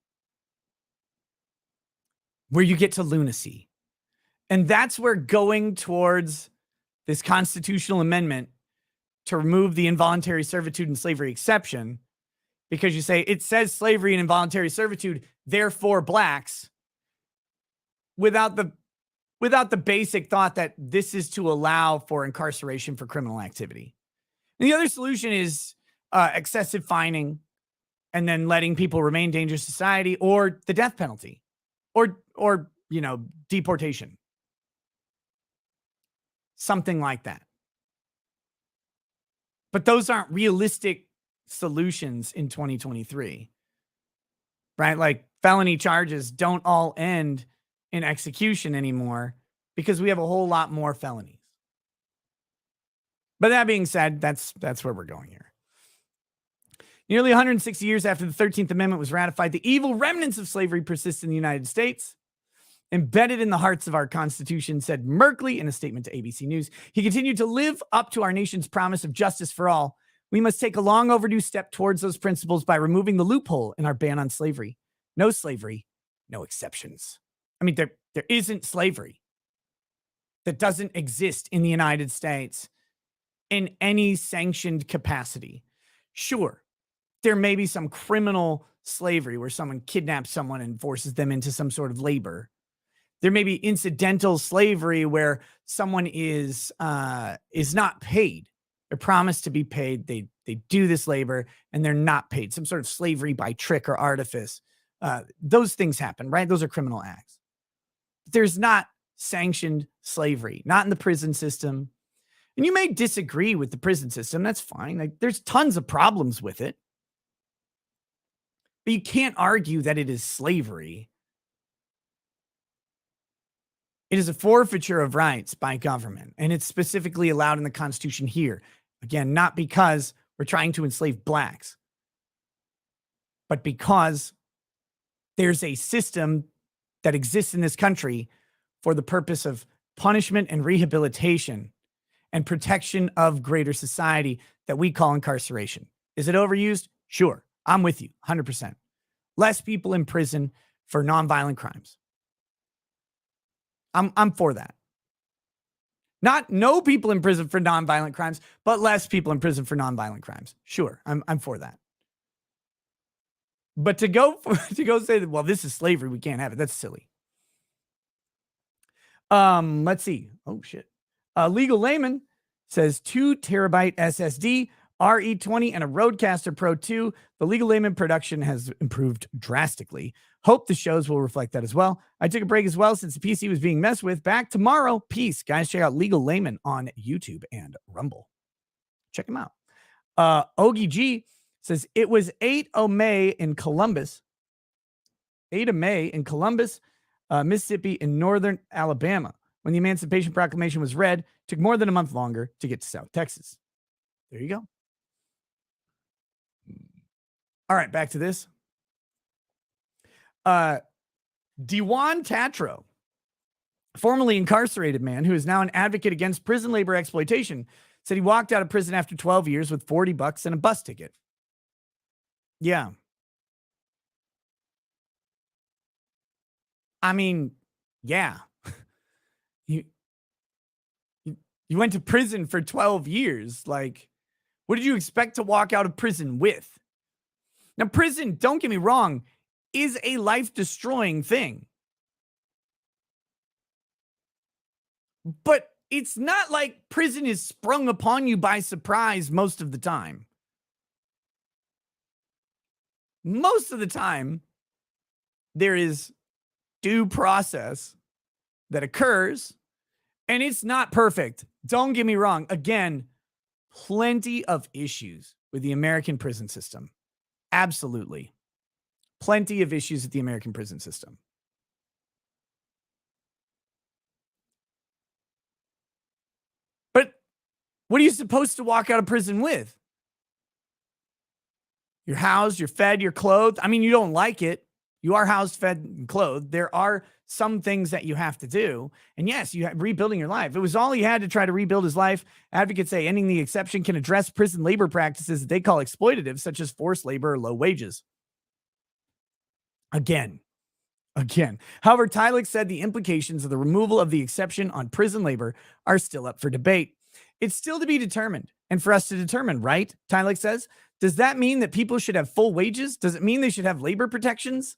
where you get to lunacy. And that's where going towards this constitutional amendment to remove the involuntary servitude and slavery exception, because you say it says slavery and involuntary servitude, therefore Blacks, without the basic thought that this is to allow for incarceration for criminal activity. And the other solution is excessive fining and then letting people remain dangerous to society, or the death penalty, or deportation. Something like that. But those aren't realistic solutions in 2023, right? Like, felony charges don't all end in execution anymore because we have a whole lot more felonies. But that being said, that's where we're going here. Nearly 160 years after the 13th Amendment was ratified, the evil remnants of slavery persist in the United States. Embedded in the hearts of our Constitution, said Merkley in a statement to ABC News. He continued to live up to our nation's promise of justice for all. We must take a long overdue step towards those principles by removing the loophole in our ban on slavery. No slavery, no exceptions. I mean, there isn't slavery that doesn't exist in the United States in any sanctioned capacity. Sure, there may be some criminal slavery where someone kidnaps someone and forces them into some sort of labor. There may be incidental slavery where someone is not paid. They're promised to be paid. They do this labor and they're not paid. Some sort of slavery by trick or artifice. Those things happen, right? Those are criminal acts. There's not sanctioned slavery, not in the prison system. And you may disagree with the prison system. That's fine. Like, there's tons of problems with it. But you can't argue that it is slavery. It is a forfeiture of rights by government, and it's specifically allowed in the Constitution here. Again, not because we're trying to enslave blacks, but because there's a system that exists in this country for the purpose of punishment and rehabilitation and protection of greater society that we call incarceration. Is it overused? Sure. I'm with you 100%. Less people in prison for nonviolent crimes. I'm for that. Not no people in prison for nonviolent crimes, but less people in prison for nonviolent crimes. Sure, I'm for that. But to go say that, well, this is slavery, we can't have it. That's silly. Let's see. Oh shit. Legal Layman says 2 terabyte SSD, RE20, and a Rodecaster Pro 2. The Legal Layman production has improved drastically. Hope the shows will reflect that as well. I took a break as well since the PC was being messed with. Back tomorrow. Peace. Guys, check out Legal Layman on YouTube and Rumble. Check him out. Ogie G says it was 8 of May in Columbus. 8 of May in Columbus, Mississippi, in northern Alabama. When the Emancipation Proclamation was read, it took more than a month longer to get to South Texas. There you go. All right, back to this. Dewan Tatro, formerly incarcerated man who is now an advocate against prison labor exploitation, said he walked out of prison after 12 years with $40 and a bus ticket. Yeah. I mean, yeah. You went to prison for 12 years. Like, what did you expect to walk out of prison with? Now, prison, don't get me wrong, is a life-destroying thing. But it's not like prison is sprung upon you by surprise most of the time. Most of the time, there is due process that occurs, and it's not perfect. Don't get me wrong. Again, plenty of issues with the American prison system. Absolutely. Plenty of issues with the American prison system. But what are you supposed to walk out of prison with? You're housed, you're fed, you're clothed. I mean, you don't like it. You are housed, fed, and clothed. There are some things that you have to do. And yes, you have rebuilding your life. It was all he had to try to rebuild his life. Advocates say ending the exception can address prison labor practices that they call exploitative, such as forced labor or low wages. Again. However, Tylik said the implications of the removal of the exception on prison labor are still up for debate. It's still to be determined and for us to determine, right? Tylik says, does that mean that people should have full wages? Does it mean they should have labor protections?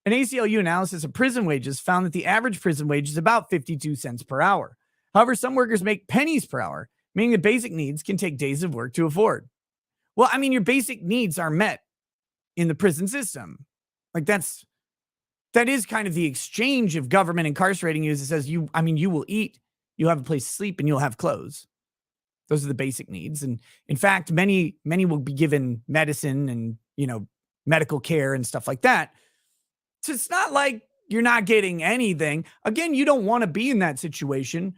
An ACLU analysis of prison wages found that the average prison wage is about 52 cents per hour. However, some workers make pennies per hour, meaning that basic needs can take days of work to afford. Well, I mean, your basic needs are met in the prison system. Like that is kind of the exchange of government incarcerating you. It says you will eat, you'll have a place to sleep, and you'll have clothes. Those are the basic needs. And in fact, many will be given medicine and, medical care and stuff like that. So it's not like you're not getting anything. Again, you don't want to be in that situation,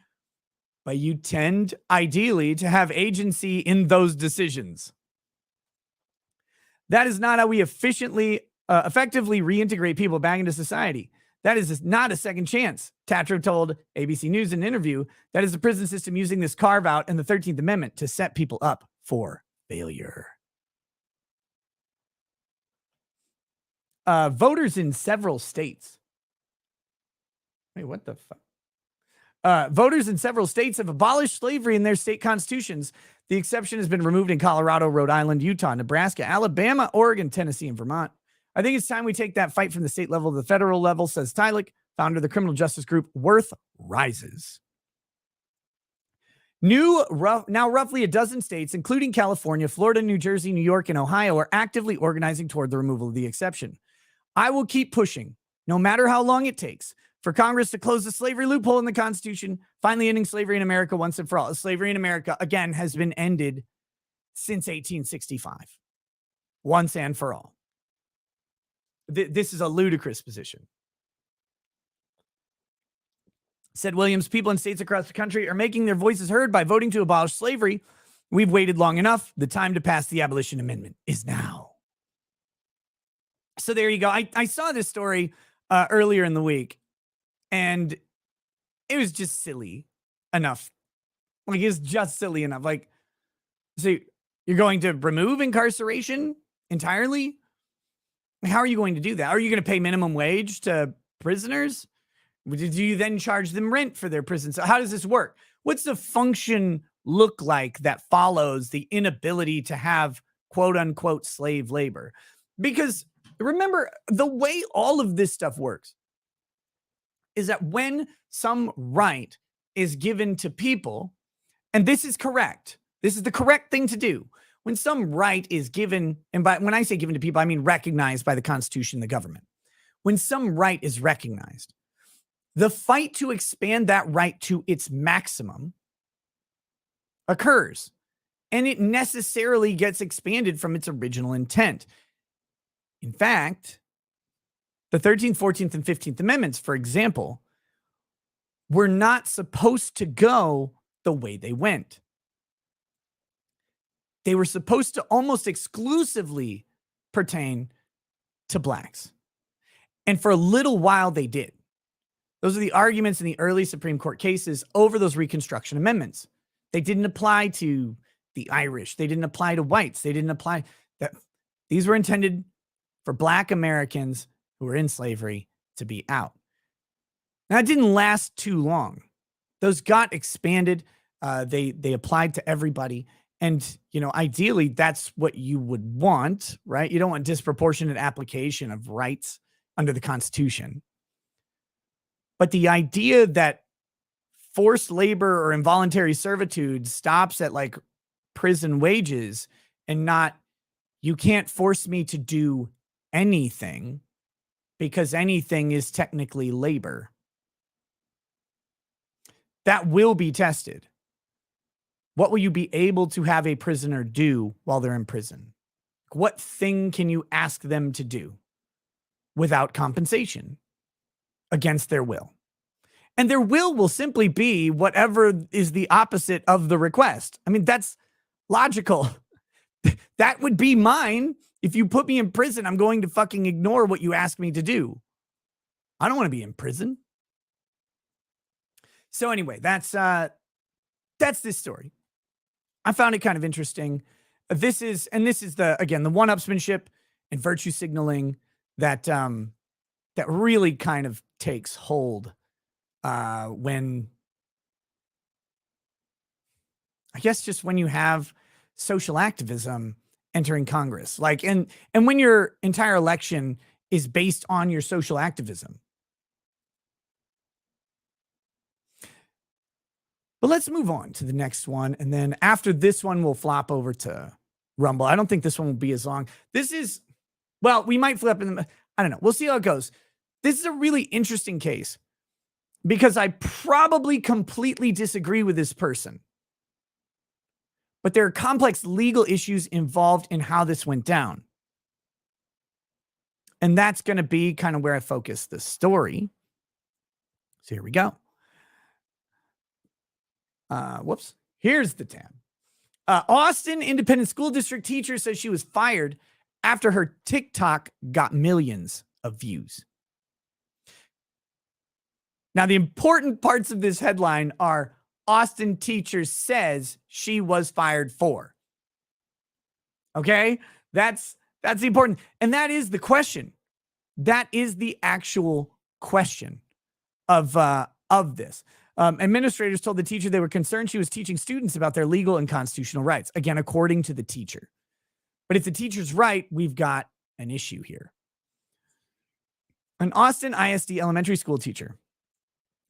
but you tend ideally to have agency in those decisions. That is not how we effectively reintegrate people back into society. That is not a second chance. Tatro told ABC News in an interview that is the prison system using this carve-out and the 13th Amendment to set people up for failure. Voters in several states. Wait, what the fuck? Voters in several states have abolished slavery in their state constitutions. The exception has been removed in Colorado, Rhode Island, Utah, Nebraska, Alabama, Oregon, Tennessee, and Vermont. I think it's time we take that fight from the state level to the federal level, says Tylik. founder of the criminal justice group Worth Rises. Now roughly a dozen states, including California, Florida, New Jersey, New York, and Ohio, are actively organizing toward the removal of the exception. I will keep pushing, no matter how long it takes, for Congress to close the slavery loophole in the Constitution, finally ending slavery in America once and for all. Slavery in America, again, has been ended since 1865, once and for all. This is a ludicrous position. Said Williams, people in states across the country are making their voices heard by voting to abolish slavery. We've waited long enough. The time to pass the abolition amendment is now. So there you go. I saw this story earlier in the week, and it was just silly enough. Like, it's just silly enough. Like, so you're going to remove incarceration entirely? How are you going to do that? Are you going to pay minimum wage to prisoners? Do you then charge them rent for their prison? So how does this work? What's the function look like that follows the inability to have quote unquote slave labor? Because remember, the way all of this stuff works is that when some right is given to people, and this is correct, this is the correct thing to do. When some right is given, and when I say given to people, I mean recognized by the Constitution, the government. When some right is recognized, the fight to expand that right to its maximum occurs, and it necessarily gets expanded from its original intent. In fact, the 13th, 14th, and 15th Amendments, for example, were not supposed to go the way they went. They were supposed to almost exclusively pertain to blacks. And for a little while, they did. Those are the arguments in the early Supreme Court cases over those Reconstruction amendments. They didn't apply to the Irish. They didn't apply to whites. They didn't apply that. These were intended for black Americans who were in slavery to be out. Now, it didn't last too long. Those got expanded. They applied to everybody. And, you know, ideally, that's what you would want, right? You don't want disproportionate application of rights under the Constitution. But the idea that forced labor or involuntary servitude stops at like prison wages and not, you can't force me to do anything because anything is technically labor. That will be tested. What will you be able to have a prisoner do while they're in prison? What thing can you ask them to do without compensation against their will? And their will simply be whatever is the opposite of the request. I mean, that's logical. That would be mine. If you put me in prison, I'm going to fucking ignore what you ask me to do. I don't want to be in prison. So anyway, that's this story. I found it kind of interesting. This is the one-upsmanship and virtue signaling that really kind of takes hold when, I guess, just when you have social activism entering Congress, like, and when your entire election is based on your social activism. But let's move on to the next one. And then after this one, we'll flop over to Rumble. I don't think this one will be as long. This is, well, we might flip in the, I don't know. We'll see how it goes. This is a really interesting case because I probably completely disagree with this person. But there are complex legal issues involved in how this went down. And that's going to be kind of where I focus the story. So here we go. Whoops. Here's the tab. Austin Independent School District teacher says she was fired after her TikTok got millions of views. Now, the important parts of this headline are Austin teacher says she was fired for. Okay? That's the important. And that is the question. That is the actual question of this. Administrators told the teacher they were concerned she was teaching students about their legal and constitutional rights. Again, according to the teacher. But if the teacher's right, we've got an issue here. An Austin ISD elementary school teacher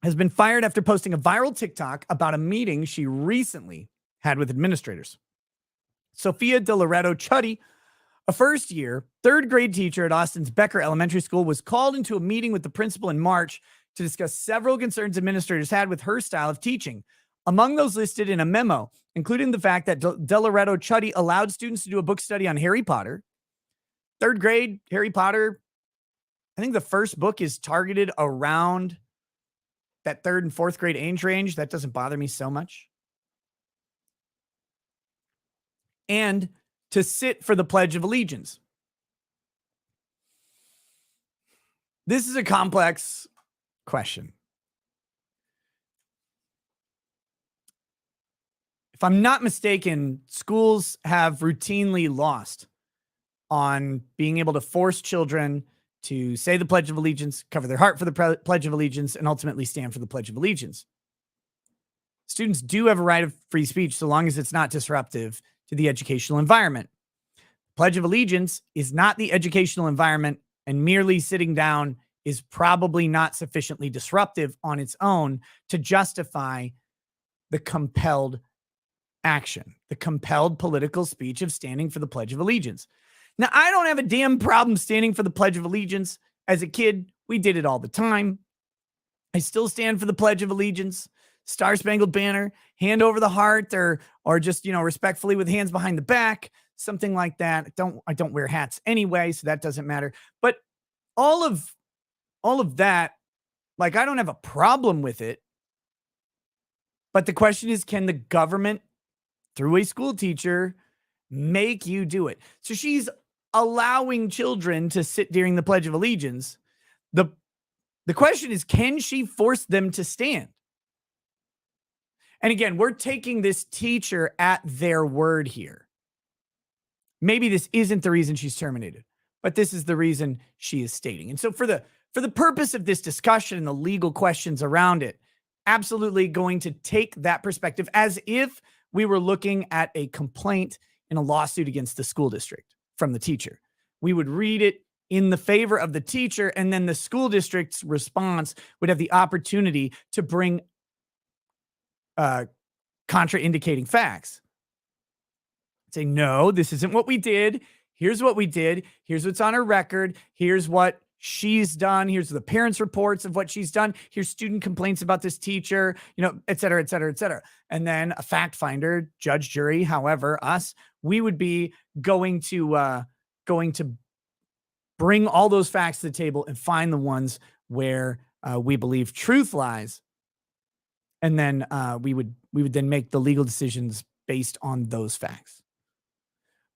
has been fired after posting a viral TikTok about a meeting she recently had with administrators. Sophia De Loretto Chuddy, a first-year, third-grade teacher at Austin's Becker Elementary School, was called into a meeting with the principal in March to discuss several concerns administrators had with her style of teaching. Among those listed in a memo, including the fact that De Loretto Chuddy allowed students to do a book study on Harry Potter. Third grade, Harry Potter, I think the first book is targeted around that third and fourth grade age range. That doesn't bother me so much. And to sit for the Pledge of Allegiance. This is a complex question. If I'm not mistaken, schools have routinely lost on being able to force children to say the Pledge of Allegiance, cover their heart for the Pledge of Allegiance, and ultimately stand for the Pledge of Allegiance. Students do have a right of free speech so long as it's not disruptive to the educational environment. Pledge of Allegiance is not the educational environment, and merely sitting down is probably not sufficiently disruptive on its own to justify the compelled action, the compelled political speech of standing for the Pledge of Allegiance. Now, I don't have a damn problem standing for the Pledge of Allegiance. As a kid, we did it all the time. I still stand for the Pledge of Allegiance, Star Spangled Banner, hand over the heart, or just, respectfully with hands behind the back, something like that. I don't wear hats anyway, so that doesn't matter. But all of that, like, I don't have a problem with it. But the question is, can the government, through a school teacher, make you do it? So she's allowing children to sit during the Pledge of Allegiance. The question is, can she force them to stand? And again, we're taking this teacher at their word here. Maybe this isn't the reason she's terminated, but this is the reason she is stating. And so for the purpose of this discussion and the legal questions around it, absolutely going to take that perspective as if we were looking at a complaint in a lawsuit against the school district from the teacher. We would read it in the favor of the teacher, and then the school district's response would have the opportunity to bring contraindicating facts. Say, no, this isn't what we did. Here's what we did. Here's what's on her record. Here's what she's done. Here's the parents' reports of what she's done. Here's student complaints about this teacher, et cetera, et cetera, et cetera. And then a fact finder, judge, jury, however, us, we would be going to bring all those facts to the table and find the ones where we believe truth lies. And then we would then make the legal decisions based on those facts.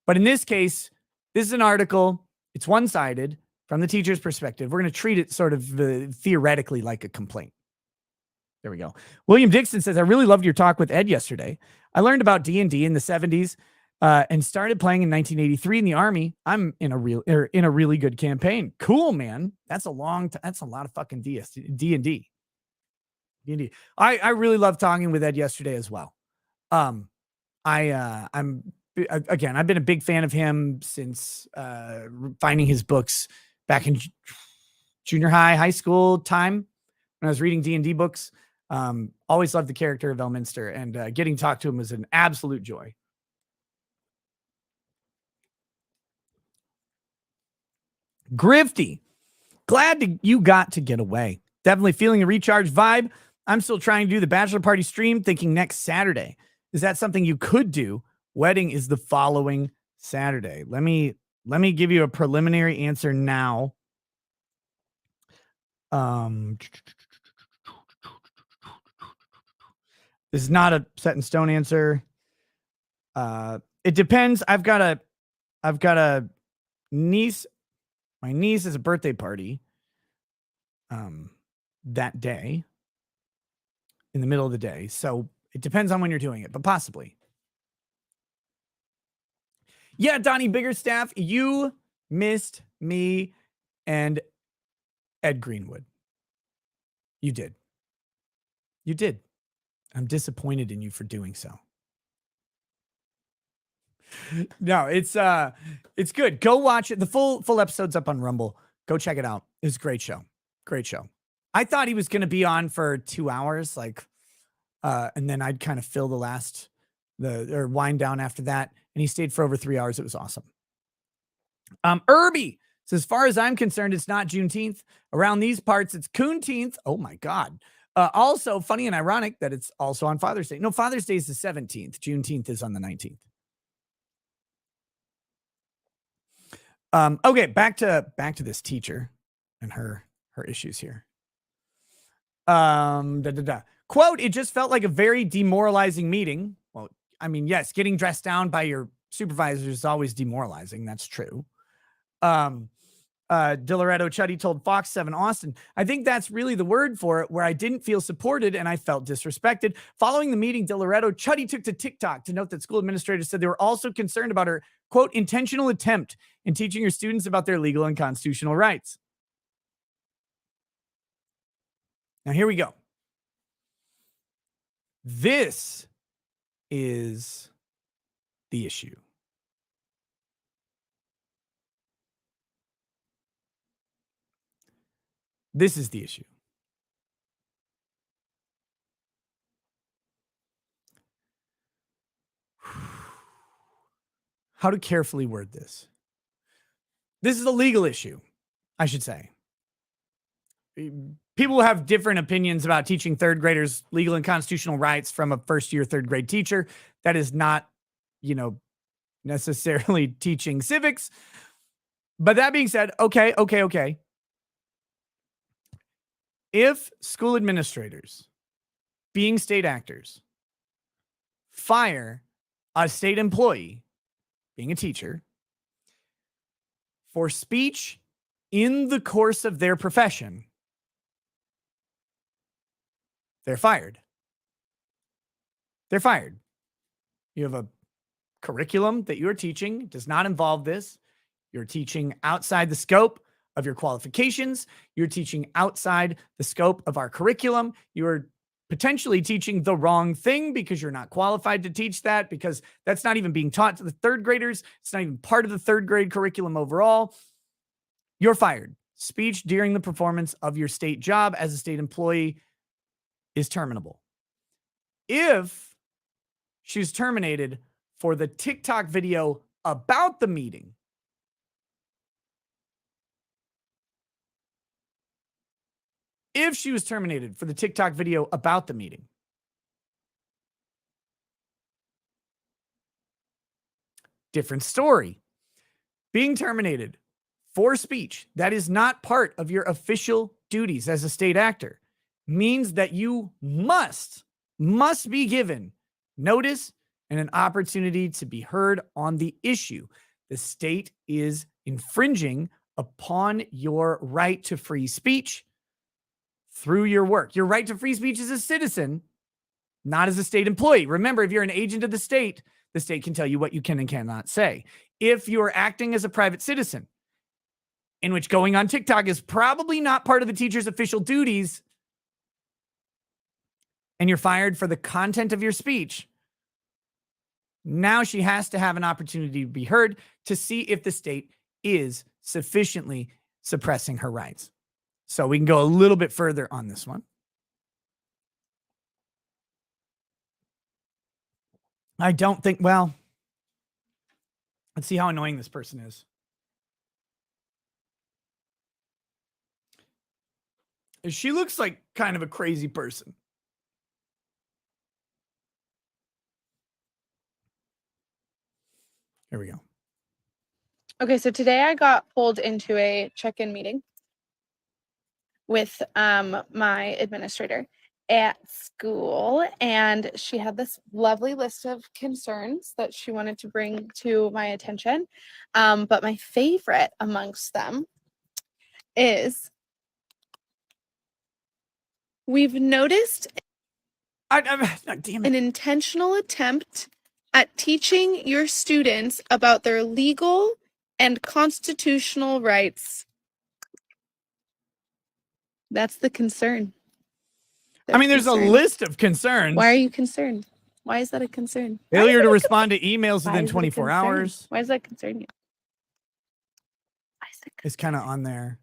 But in this case, this is an article. It's one-sided from the teacher's perspective. We're going to treat it sort of theoretically like a complaint. There we go. William Dixon says, I really loved your talk with Ed yesterday. I learned about D&D in the 70s and started playing in 1983 in the Army. I'm in a really good campaign. Cool, man. That's a long time. That's a lot of fucking D&D. I really love talking with Ed yesterday as well. I've been a big fan of him since finding his books back in junior high school time when I was reading D&D books. Always loved the character of Elminster, and getting to talk to him was an absolute joy. Grifty, glad you got to get away. Definitely feeling a recharged vibe. I'm still trying to do the bachelor party stream, thinking next Saturday. Is that something you could do? Wedding is the following Saturday. Let me give you a preliminary answer now. This is not a set in stone answer. It depends. I've got a niece. My niece has a birthday party that day, in the middle of the day. So it depends on when you're doing it, but possibly. Yeah, Donnie Biggerstaff, you missed me and Ed Greenwood. You did. You did. I'm disappointed in you for doing so. No, it's good. Go watch it. The full episode's up on Rumble. Go check it out. It was a great show. Great show. I thought he was going to be on for 2 hours, and then I'd kind of fill or wind down after that. And he stayed for over 3 hours. It was awesome. Irby. So as far as I'm concerned, it's not Juneteenth. Around these parts, it's Coonteenth. Oh my God. Also funny and ironic that it's also on Father's Day. No, Father's Day is the 17th. Juneteenth is on the 19th. Okay, back to this teacher and her issues here. Quote, it just felt like a very demoralizing meeting. Well, I mean, yes, getting dressed down by your supervisor is always demoralizing. That's true. Diloretto Chuddy told Fox 7 Austin, I think that's really the word for it, where I didn't feel supported and I felt disrespected. Following the meeting, Diloretto Chuddy took to TikTok to note that school administrators said they were also concerned about her, quote, intentional attempt in teaching her students about their legal and constitutional rights. Now, here we go. This is the issue. This is the issue. How to carefully word this. This is a legal issue, I should say. People have different opinions about teaching third graders legal and constitutional rights from a first-year third grade teacher. That is not, necessarily teaching civics. But that being said, okay. If school administrators, being state actors, fire a state employee, being a teacher, for speech in the course of their profession, they're fired. They're fired. You have a curriculum that you're teaching, does not involve this. You're teaching outside the scope of your qualifications. You're teaching outside the scope of our curriculum. You're potentially teaching the wrong thing because you're not qualified to teach that, because that's not even being taught to the third graders. It's not even part of the third grade curriculum overall. You're fired. Speech during the performance of your state job as a state employee is terminable. If she's terminated for the TikTok video about the meeting, if she was terminated for the TikTok video about the meeting, different story. Being terminated for speech that is not part of your official duties as a state actor means that you must be given notice and an opportunity to be heard on the issue. The state is infringing upon your right to free speech through your work. Your right to free speech as a citizen, not as a state employee. Remember, if you're an agent of the state can tell you what you can and cannot say. If you're acting as a private citizen, in which going on TikTok is probably not part of the teacher's official duties, and you're fired for the content of your speech, now she has to have an opportunity to be heard to see if the state is sufficiently suppressing her rights. So we can go a little bit further on this one. I don't think, well, let's see how annoying this person is. She looks like kind of a crazy person. Here we go. Okay, so today I got pulled into a check-in meeting with my administrator at school, and she had this lovely list of concerns that she wanted to bring to my attention. But my favorite amongst them is, we've noticed an intentional attempt at teaching your students about their legal and constitutional rights. That's the concern. I mean, there's a list of concerns. Why are you concerned? Why is that a concern? Failure to respond to emails within 24 hours. Why does that concern you? It's kind of on there.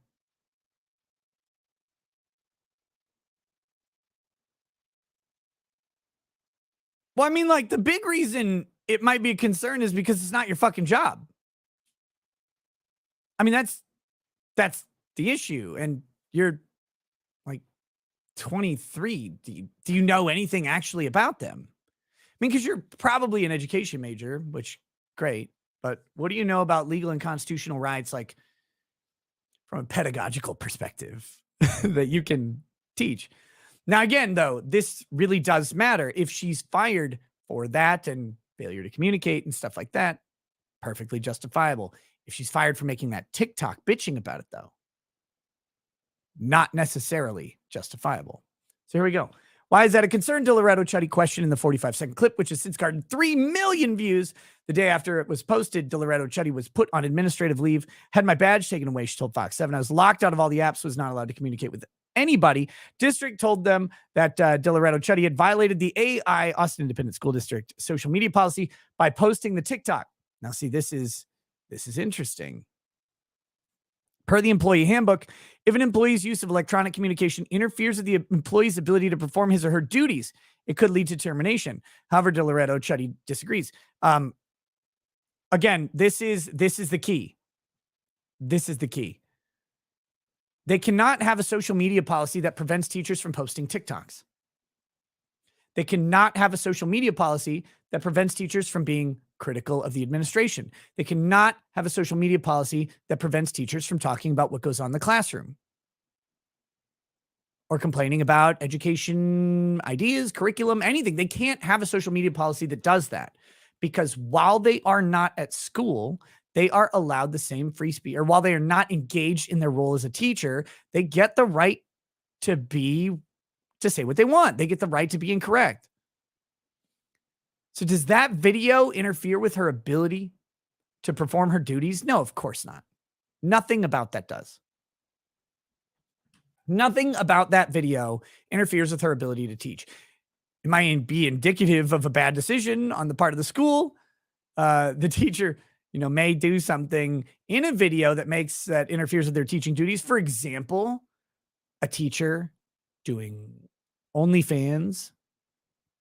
Well, I mean, like, the big reason it might be a concern is because it's not your fucking job. I mean, that's the issue. And you're like 23. Do you know anything actually about them? I mean, because you're probably an education major, which great, but what do you know about legal and constitutional rights, like from a pedagogical perspective that you can teach? Now, again, though, this really does matter. If she's fired for that and failure to communicate and stuff like that, perfectly justifiable. If she's fired for making that TikTok bitching about it, though, not necessarily justifiable. So here we go. Why is that a concern? Loretto Chuddy question in the 45-second clip, which has since garnered 3 million views. The day after it was posted, Loretto Chuddy was put on administrative leave, had my badge taken away, she told Fox 7. I was locked out of all the apps, was not allowed to communicate with anybody. District told them that Loretto Chuddy had violated the AI, Austin Independent School District, social media policy by posting the TikTok. Now, see, this is interesting. Per the employee handbook, if an employee's use of electronic communication interferes with the employee's ability to perform his or her duties, it could lead to termination. However, Loretto Chuddy disagrees. Again, this is the key. This is the key. They cannot have a social media policy that prevents teachers from posting TikToks. They cannot have a social media policy that prevents teachers from being critical of the administration. They cannot have a social media policy that prevents teachers from talking about what goes on in the classroom or complaining about education ideas, curriculum, anything. They can't have a social media policy that does that, because while they are not at school, they are allowed the same free speech, or while they are not engaged in their role as a teacher, they get the right to say what they want. They get the right to be incorrect. So does that video interfere with her ability to perform her duties? No, of course not. Nothing about that does. Nothing about that video interferes with her ability to teach. It might be indicative of a bad decision on the part of the school. The teacher, may do something in a video that interferes with their teaching duties. For example, a teacher doing OnlyFans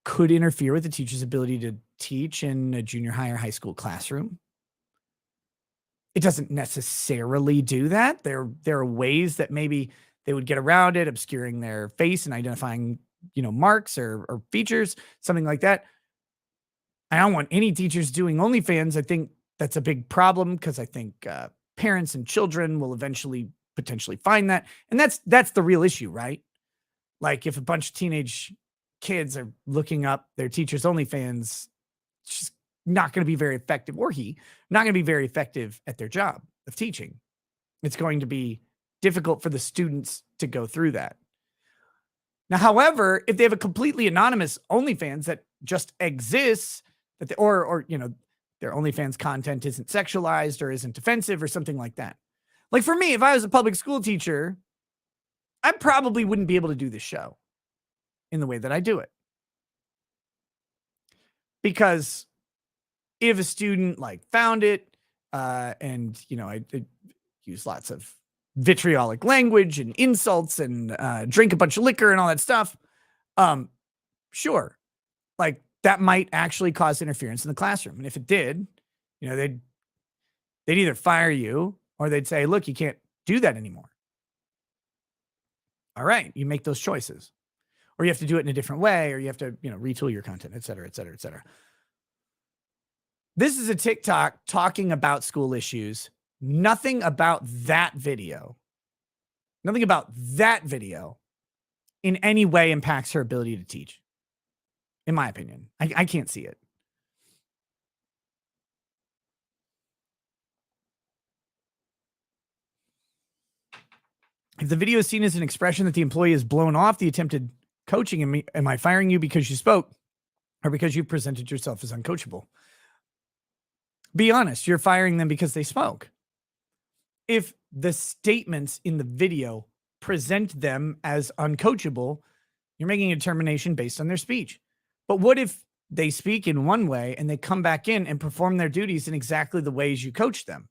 could interfere with the teacher's ability to teach in a junior high or high school classroom. It doesn't necessarily do that. There are ways that maybe they would get around it, obscuring their face and identifying, marks or features, something like that. I don't want any teachers doing OnlyFans. I think that's a big problem, because I think parents and children will eventually potentially find that. And that's the real issue, right? Like, if a bunch of teenage kids are looking up their teacher's OnlyFans, it's just not going to be very effective, or not going to be very effective at their job of teaching. It's going to be difficult for the students to go through that. Now, however, if they have a completely anonymous OnlyFans that just exists, or their OnlyFans content isn't sexualized or isn't offensive or something like that. Like, for me, if I was a public school teacher, I probably wouldn't be able to do this show in the way that I do it. Because if a student found it, and I use lots of vitriolic language and insults and drink a bunch of liquor and all that stuff, sure, that might actually cause interference in the classroom. And if it did, they'd either fire you, or they'd say, look, you can't do that anymore. All right, you make those choices. Or you have to do it in a different way, or you have to, retool your content, et cetera, et cetera, et cetera. This is a TikTok talking about school issues. Nothing about that video in any way impacts her ability to teach, in my opinion. I can't see it. If the video is seen as an expression that the employee has blown off the attempted coaching, am I firing you because you spoke, or because you presented yourself as uncoachable? Be honest, you're firing them because they spoke. If the statements in the video present them as uncoachable, you're making a determination based on their speech. But what if they speak in one way and they come back in and perform their duties in exactly the ways you coach them?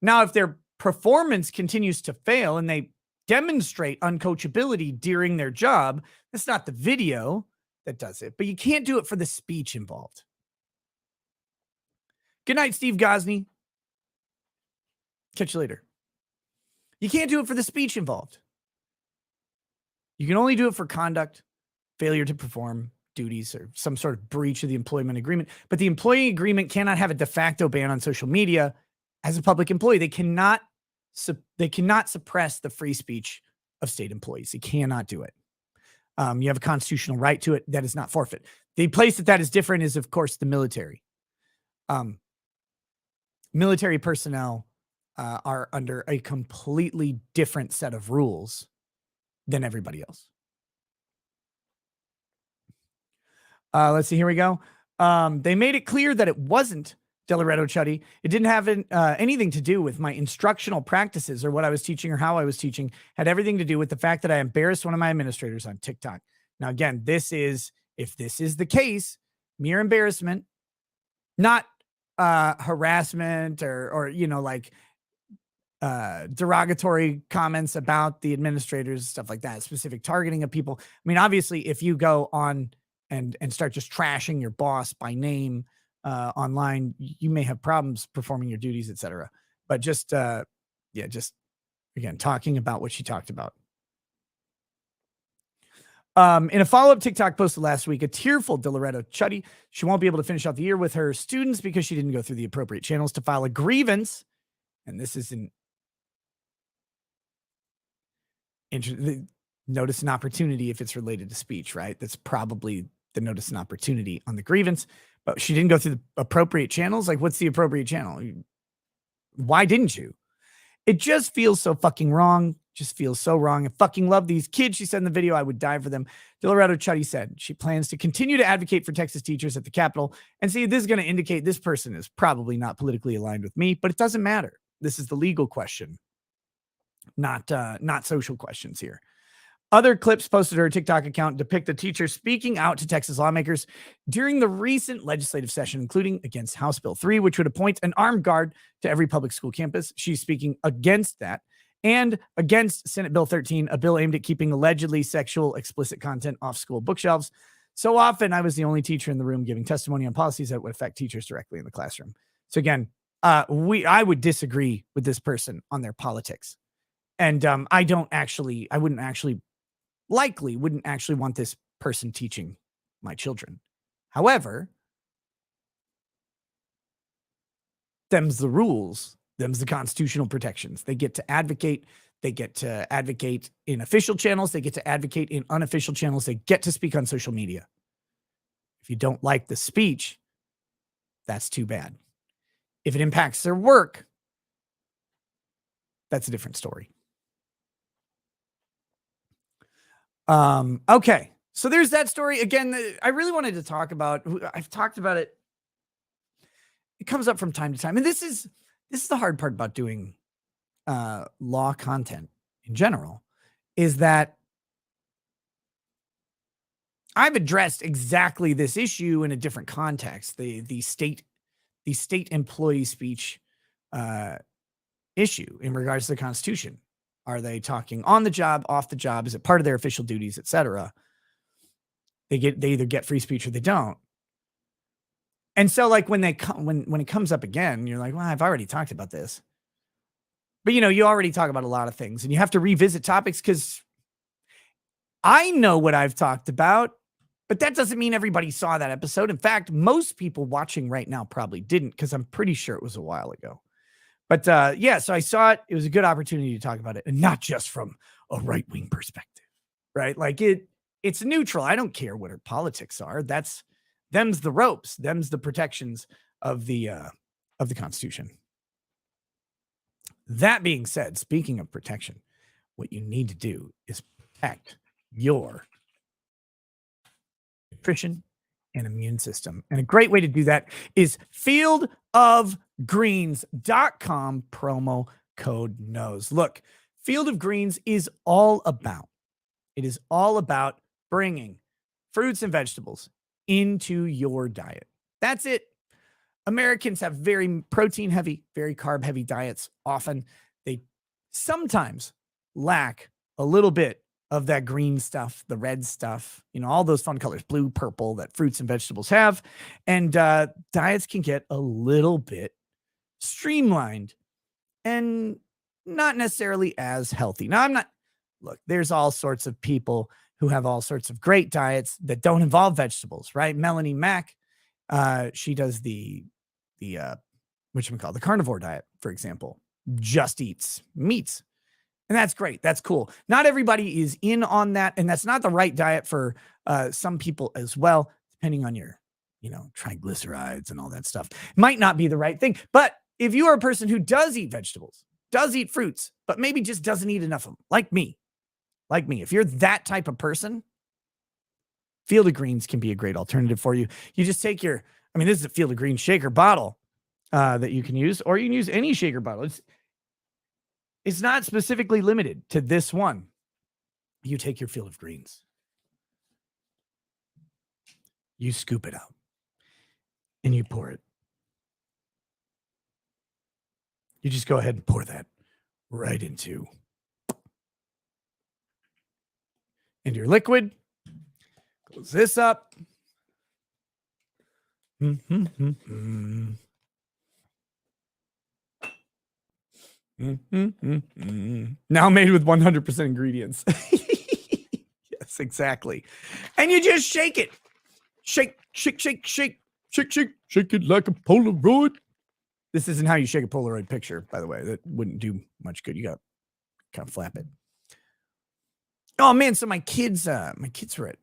Now, if their performance continues to fail and they demonstrate uncoachability during their job, that's not the video. that does it, but you can't do it for the speech involved. Good night, Steve Gosney. Catch you later. You can't do it for the speech involved. You can only do it for conduct, failure to perform duties, or some sort of breach of the employment agreement. But the employee agreement cannot have a de facto ban on social media as a public employee. They cannot suppress the free speech of state employees. They cannot do it. You have a constitutional right to it. That is not forfeit. The place that is different is, of course, the military. Military personnel are under a completely different set of rules than everybody else. Let's see. Here we go. They made it clear that it wasn't Delaretto Chuddy. It didn't have anything to do with my instructional practices or what I was teaching or how I was teaching. Had everything to do with the fact that I embarrassed one of my administrators on TikTok. Now, again, if this is the case, mere embarrassment, not harassment or derogatory comments about the administrators, stuff like that, specific targeting of people. I mean, obviously, if you go on and start just trashing your boss by name online, you may have problems performing your duties, etc. But just again, talking about what she talked about. In a follow-up TikTok posted last week, a tearful Delaretto Chuddy, she won't be able to finish out the year with her students because she didn't go through the appropriate channels to file a grievance. And this is notice an opportunity if it's related to speech, right? That's probably the notice an opportunity on the grievance, but she didn't go through the appropriate channels. Like, what's the appropriate channel? Why didn't you? It just feels so fucking wrong. Just feels so wrong. I fucking love these kids. She said in the video, I would die for them. Delaretto Chuddy said she plans to continue to advocate for Texas teachers at the Capitol. And see, this is going to indicate this person is probably not politically aligned with me, but it doesn't matter. This is the legal question, not social questions here. Other clips posted to her TikTok account depict the teacher speaking out to Texas lawmakers during the recent legislative session, including against House Bill 3, which would appoint an armed guard to every public school campus. She's speaking against that and against Senate Bill 13, a bill aimed at keeping allegedly sexual explicit content off school bookshelves. So often I was the only teacher in the room giving testimony on policies that would affect teachers directly in the classroom. So again, I would disagree with this person on their politics. And I wouldn't actually want this person teaching my children. However, them's the rules, them's the constitutional protections. They get to advocate. They get to advocate in official channels. They get to advocate in unofficial channels. They get to speak on social media. If you don't like the speech, that's too bad. If it impacts their work, that's a different story. Okay. So there's that story. Again, I really wanted to talk about, I've talked about it. It comes up from time to time. And this is the hard part about doing law content in general, is that I've addressed exactly this issue in a different context. The state employee speech issue in regards to the Constitution. Are they talking on the job, off the job? Is it part of their official duties, etc.? They either get free speech or they don't. And so, like, when it comes up again, you're like, well, I've already talked about this. But you already talk about a lot of things, and you have to revisit topics because I know what I've talked about, but that doesn't mean everybody saw that episode. In fact, most people watching right now probably didn't, because I'm pretty sure it was a while ago. But so I saw it. It was a good opportunity to talk about it, and not just from a right-wing perspective, right? Like it's neutral. I don't care what her politics are. Them's the ropes. Them's the protections of the Constitution. That being said, speaking of protection, what you need to do is protect your nutrition and immune system. And a great way to do that is fieldofgreens.com, promo code knows. Look, Field of Greens is all about bringing fruits and vegetables into your diet. That's it. Americans have very protein heavy, very carb heavy diets. Often they sometimes lack a little bit of that green stuff, the red stuff, all those fun colors, blue, purple, that fruits and vegetables have. And diets can get a little bit streamlined and not necessarily as healthy. Now, look, there's all sorts of people who have all sorts of great diets that don't involve vegetables, right? Melanie Mack, she does the the carnivore diet, for example, just eats meats. And that's great. That's cool. Not everybody is in on that. And that's not the right diet for some people as well, depending on your, triglycerides and all that stuff. Might not be the right thing. But if you are a person who does eat vegetables, does eat fruits, but maybe just doesn't eat enough of them, like me, if you're that type of person, Field of Greens can be a great alternative for you. You just take this is a Field of Greens shaker bottle that you can use, or you can use any shaker bottle. It's not specifically limited to this one. You take your Field of Greens, you scoop it out, and you pour it. You just go ahead and pour that right into your liquid. Close this up. Now made with 100% ingredients. Yes, exactly. And you just shake it. Shake it like a Polaroid. This isn't how you shake a Polaroid picture, by the way. That wouldn't do much good. You got to kind of flap it. Oh man, so my kids were at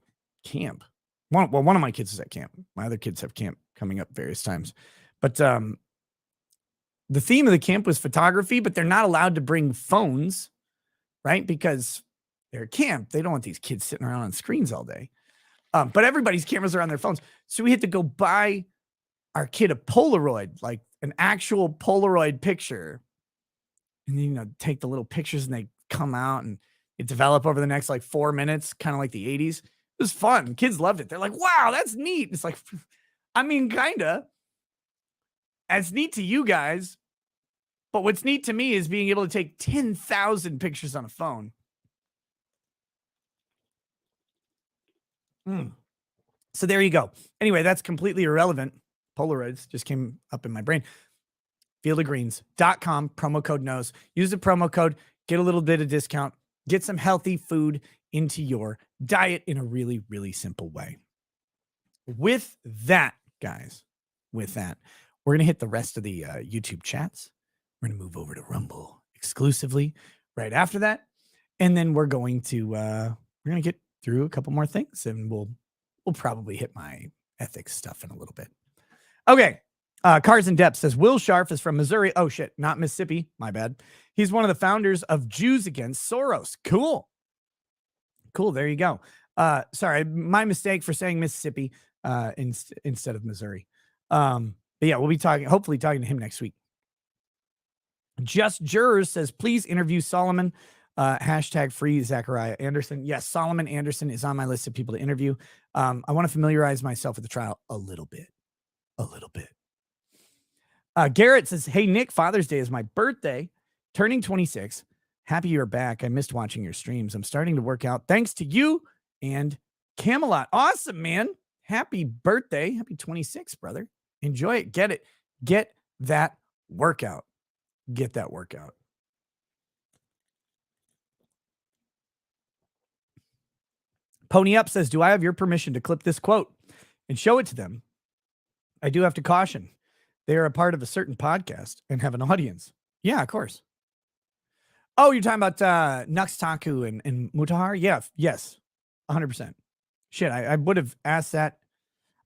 camp. One of my kids is at camp. My other kids have camp coming up various times. But the theme of the camp was photography, but they're not allowed to bring phones, right? Because they're at camp. They don't want these kids sitting around on screens all day. But everybody's cameras are on their phones. So we had to go buy our kid a Polaroid, like an actual Polaroid picture. And then, take the little pictures and they come out and it develop over the next 4 minutes, kind of like the 80s. It was fun. Kids loved it. They're like, wow, that's neat. It's like, kind of. It's neat to you guys. But what's neat to me is being able to take 10,000 pictures on a phone. So there you go. Anyway, that's completely irrelevant. Polaroids just came up in my brain. fieldofgreens.com, promo code knows. Use the promo code, get a little bit of discount, get some healthy food into your diet in a really, really simple way. With that, guys, we're going to hit the rest of the YouTube chats. We're going to move over to Rumble exclusively right after that. And then we're going to get through a couple more things, and we'll probably hit my ethics stuff in a little bit. Okay. Cars in Depth says, Will Scharf is from Missouri. Oh, shit. Not Mississippi. My bad. He's one of the founders of Jews Against Soros. Cool. There you go. Sorry, my mistake for saying Mississippi instead of Missouri. But yeah, we'll be hopefully talking to him next week. Just Jurors says, please interview Solomon. Hashtag free Zachariah Anderson. Yes, Solomon Anderson is on my list of people to interview. I want to familiarize myself with the trial a little bit. Garrett says, hey, Nick, Father's Day is my birthday. Turning 26. Happy you're back. I missed watching your streams. I'm starting to work out thanks to you and Camelot. Awesome, man. Happy birthday. Happy 26, brother. Enjoy it. Get it. Get that workout. Pony Up says, do I have your permission to clip this quote and show it to them? I do have to caution. They are a part of a certain podcast and have an audience. Yeah, of course. Oh, you're talking about Nux Taku and Mutahar? Yeah, yes, 100%. Shit, I would have asked that.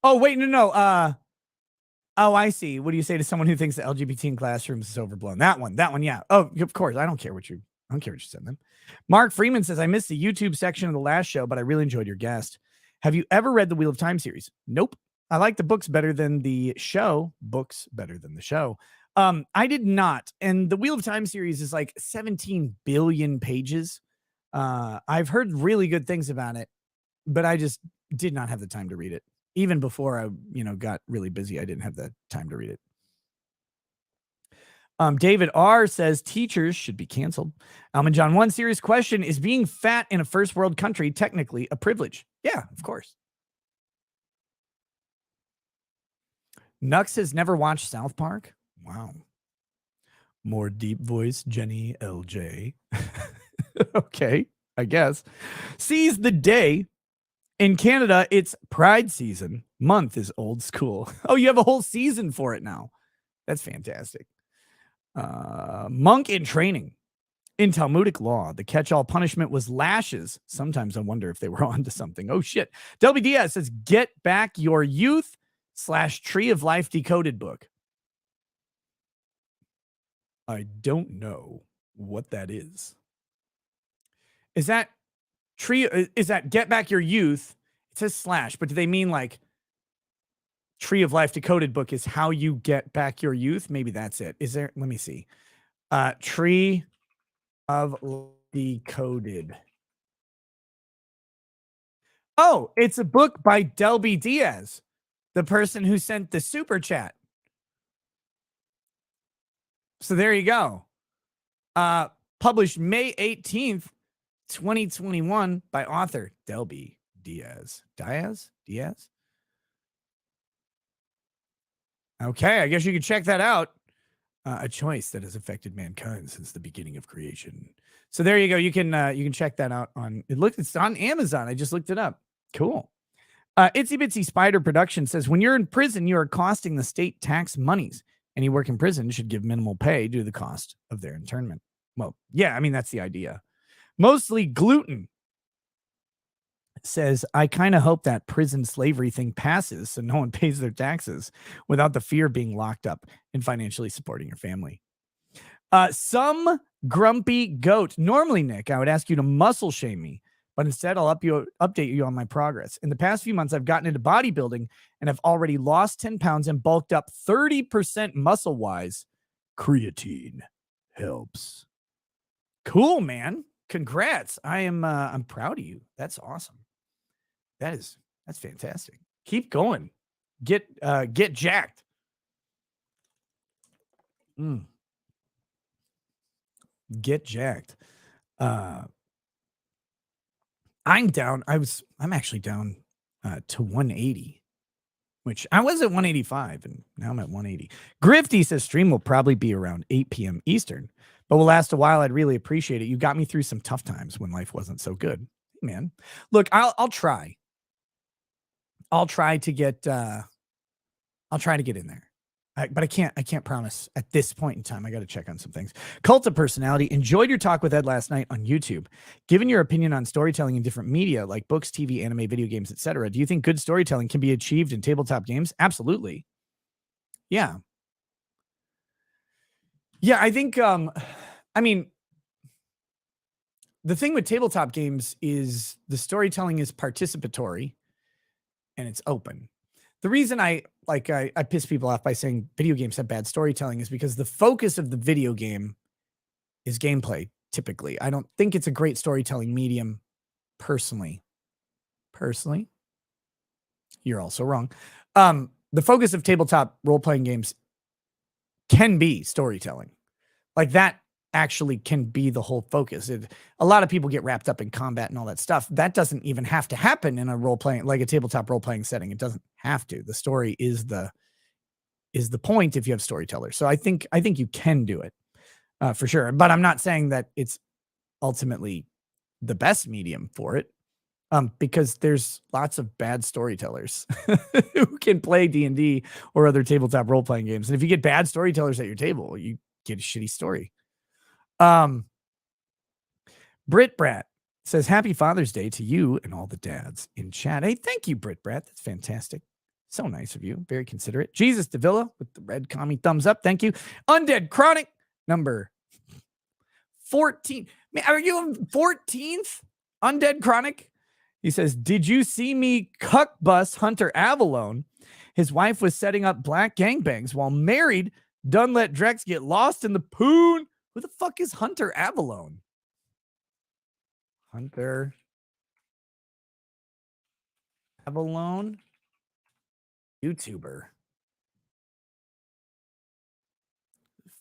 Oh, wait, no. Oh, I see. What do you say to someone who thinks the LGBT in classrooms is overblown? That one, yeah. Oh, of course. I don't care what you send them. Mark Freeman says, I missed the YouTube section of the last show, but I really enjoyed your guest. Have you ever read the Wheel of Time series? Nope. I like the books better than the show. I did not. And the Wheel of Time series is like 17 billion pages. I've heard really good things about it, but I just did not have the time to read it. Even before I, got really busy, I didn't have the time to read it. David R says teachers should be canceled. Alman John, one serious question: is being fat in a first world country technically a privilege? Yeah, of course. Nux has never watched South Park. Wow. More deep voice, Jenny LJ. Okay, I guess. Seize the day. In Canada, it's Pride season. Month is old school. Oh, you have a whole season for it now. That's fantastic. Monk in training. In Talmudic law, the catch-all punishment was lashes. Sometimes I wonder if they were on to something. Oh, shit. Delby Diaz says, get back your youth / Tree of Life decoded book. I don't know what that is. Is that tree? Is that get back your youth? It says / but do they mean like Tree of Life decoded book is how you get back your youth? Maybe that's it. Is there? Let me see. Tree of decoded. Oh, it's a book by Delby Diaz, the person who sent the super chat. So there you go. Published May 18th, 2021 by author Delby Diaz. Diaz? Okay, I guess you can check that out. A choice that has affected mankind since the beginning of creation. So there you go. You can check that out on it's on Amazon. I just looked it up. Cool. Itsy Bitsy Spider Production says, when you're in prison, you are costing the state tax monies. Any work in prison should give minimal pay due to the cost of their internment. Well, yeah, I mean, that's the idea. Mostly gluten says, I kind of hope that prison slavery thing passes so no one pays their taxes without the fear of being locked up and financially supporting your family. Some grumpy goat. Normally, Nick, I would ask you to muscle shame me, but instead I'll update you on my progress. In the past few months, I've gotten into bodybuilding and I've already lost 10 pounds and bulked up 30% muscle-wise. Creatine helps. Cool, man. Congrats. I'm proud of you. That's awesome. That's fantastic. Keep going. Get jacked. Get jacked. I'm down. I'm actually down to 180, which I was at 185 and now I'm at 180. Grifty says stream will probably be around 8 p.m. Eastern, but will last a while. I'd really appreciate it. You got me through some tough times when life wasn't so good. Hey, man, look, I'll try. I'll try to get in there. But I can't promise at this point in time. I got to check on some things. Cult of Personality. Enjoyed your talk with Ed last night on YouTube. Given your opinion on storytelling in different media like books, TV, anime, video games, etc., do you think good storytelling can be achieved in tabletop games? Absolutely. Yeah. Yeah, I think I mean, the thing with tabletop games is the storytelling is participatory and it's open. The reason I piss people off by saying video games have bad storytelling is because the focus of the video game is gameplay, typically. I don't think it's a great storytelling medium, personally. Personally, you're also wrong. The focus of tabletop role-playing games can be storytelling. Like that actually can be the whole focus. A lot of people get wrapped up in combat and all that stuff. That doesn't even have to happen in a role-playing, like a tabletop role-playing setting. It doesn't have to. The story is the point if you have storytellers. So I think you can do it for sure. But I'm not saying that it's ultimately the best medium for it, because there's lots of bad storytellers who can play D&D or other tabletop role-playing games. And if you get bad storytellers at your table, you get a shitty story. Brit Brat says, happy Father's Day to you and all the dads in chat. Hey, thank you, Brit Brat. That's fantastic. So nice of you. Very considerate. Jesus Davila with the red commie thumbs up. Thank you. Undead Chronic number 14. Man, are you on 14th? Undead Chronic. He says, did you see me cuck bus Hunter Avalone? His wife was setting up black gangbangs while married. Done let Drex get lost in the poon. Who the fuck is Hunter Avalone? Hunter Avalone, YouTuber.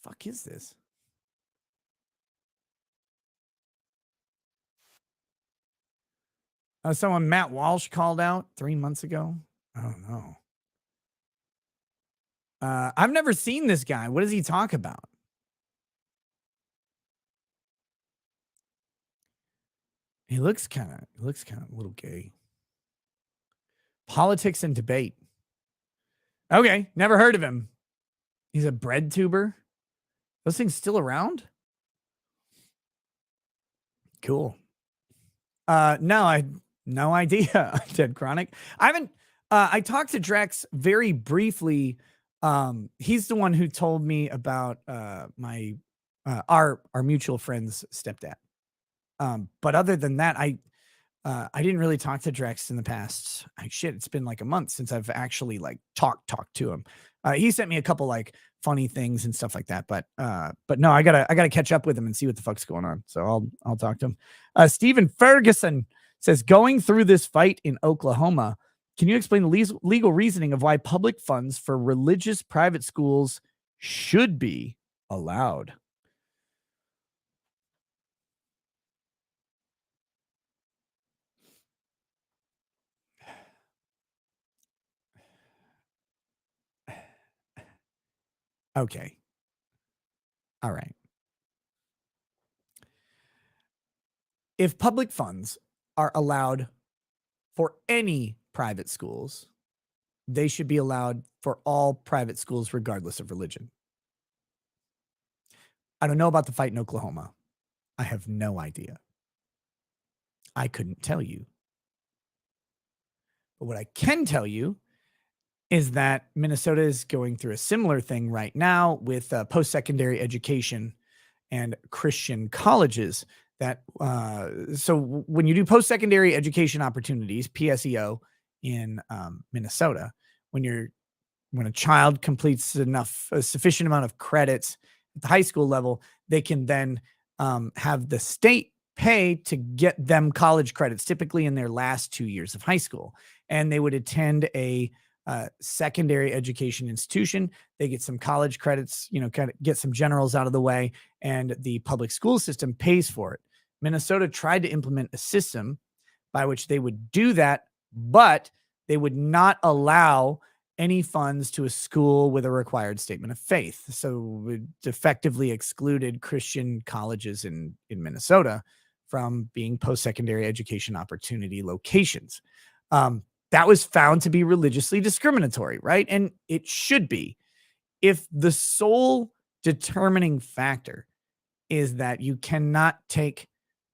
fuck is this? Someone Matt Walsh called out 3 months ago. I don't know. I've never seen this guy. What does he talk about? He looks kind of a little gay. Politics and debate. Okay, never heard of him. He's a bread tuber. Those things still around? Cool. No, I no idea. Dead Chronic. I haven't. I talked to Drex very briefly. He's the one who told me about my our mutual friend's stepdad. But other than that, I didn't really talk to Drex in the past. Shit, it's been like a month since I've actually like talked to him. He sent me a couple like funny things and stuff like that, but no, I gotta catch up with him and see what the fuck's going on. So I'll talk to him. Stephen Ferguson says, going through this fight in Oklahoma, can you explain the legal reasoning of why public funds for religious private schools should be allowed? Okay. All right. If public funds are allowed for any private schools, they should be allowed for all private schools, regardless of religion. I don't know about the fight in Oklahoma. I have no idea. I couldn't tell you. But what I can tell you is that Minnesota is going through a similar thing right now with post-secondary education and Christian colleges. That so when you do post-secondary education opportunities, PSEO in Minnesota, when a child completes a sufficient amount of credits at the high school level, they can then have the state pay to get them college credits, typically in their last 2 years of high school, and they would attend a secondary education institution. They get some college credits, kind of get some generals out of the way, and the public school system pays for it. Minnesota tried to implement a system by which they would do that, but they would not allow any funds to a school with a required statement of faith. So it effectively excluded Christian colleges in Minnesota from being post-secondary education opportunity locations. That was found to be religiously discriminatory, right? And it should be. If the sole determining factor is that you cannot take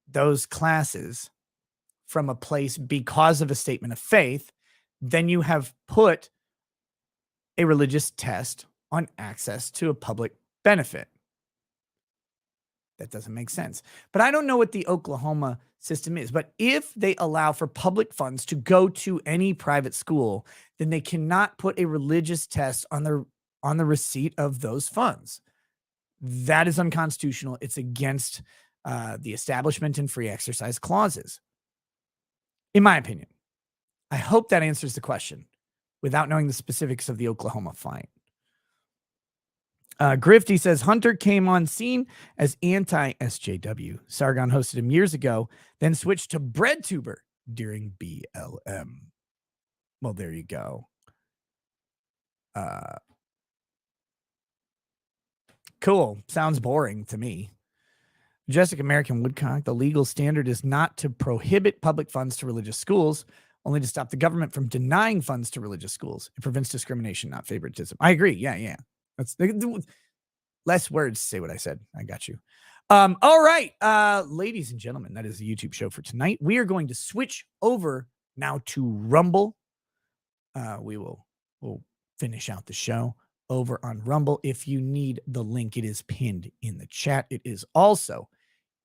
those classes from a place because of a statement of faith, then you have put a religious test on access to a public benefit. That doesn't make sense. But I don't know what the Oklahoma system is. But if they allow for public funds to go to any private school, then they cannot put a religious test on the receipt of those funds. That is unconstitutional. It's against the establishment and free exercise clauses, in my opinion. I hope that answers the question without knowing the specifics of the Oklahoma fight. Grifty says, Hunter came on scene as anti-SJW. Sargon hosted him years ago, then switched to BreadTuber during BLM. Well, there you go. Cool. Sounds boring to me. Majestic American Woodcock, the legal standard is not to prohibit public funds to religious schools, only to stop the government from denying funds to religious schools. It prevents discrimination, not favoritism. I agree. Yeah. That's less words to say what I said. I got you. All right, ladies and gentlemen, that is the YouTube show for tonight. We are going to switch over now to Rumble. We'll finish out the show over on Rumble. If you need the link, it is pinned in the chat. It is also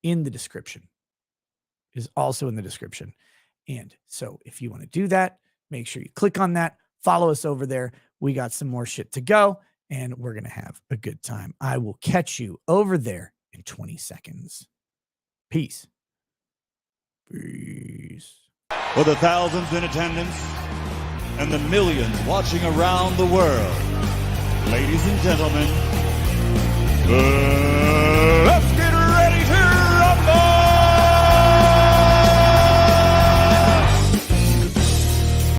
in the description. And so if you want to do that, make sure you click on that. Follow us over there. We got some more shit to go, and we're going to have a good time. I will catch you over there in 20 seconds. Peace. For the thousands in attendance and the millions watching around the world, ladies and gentlemen, Good.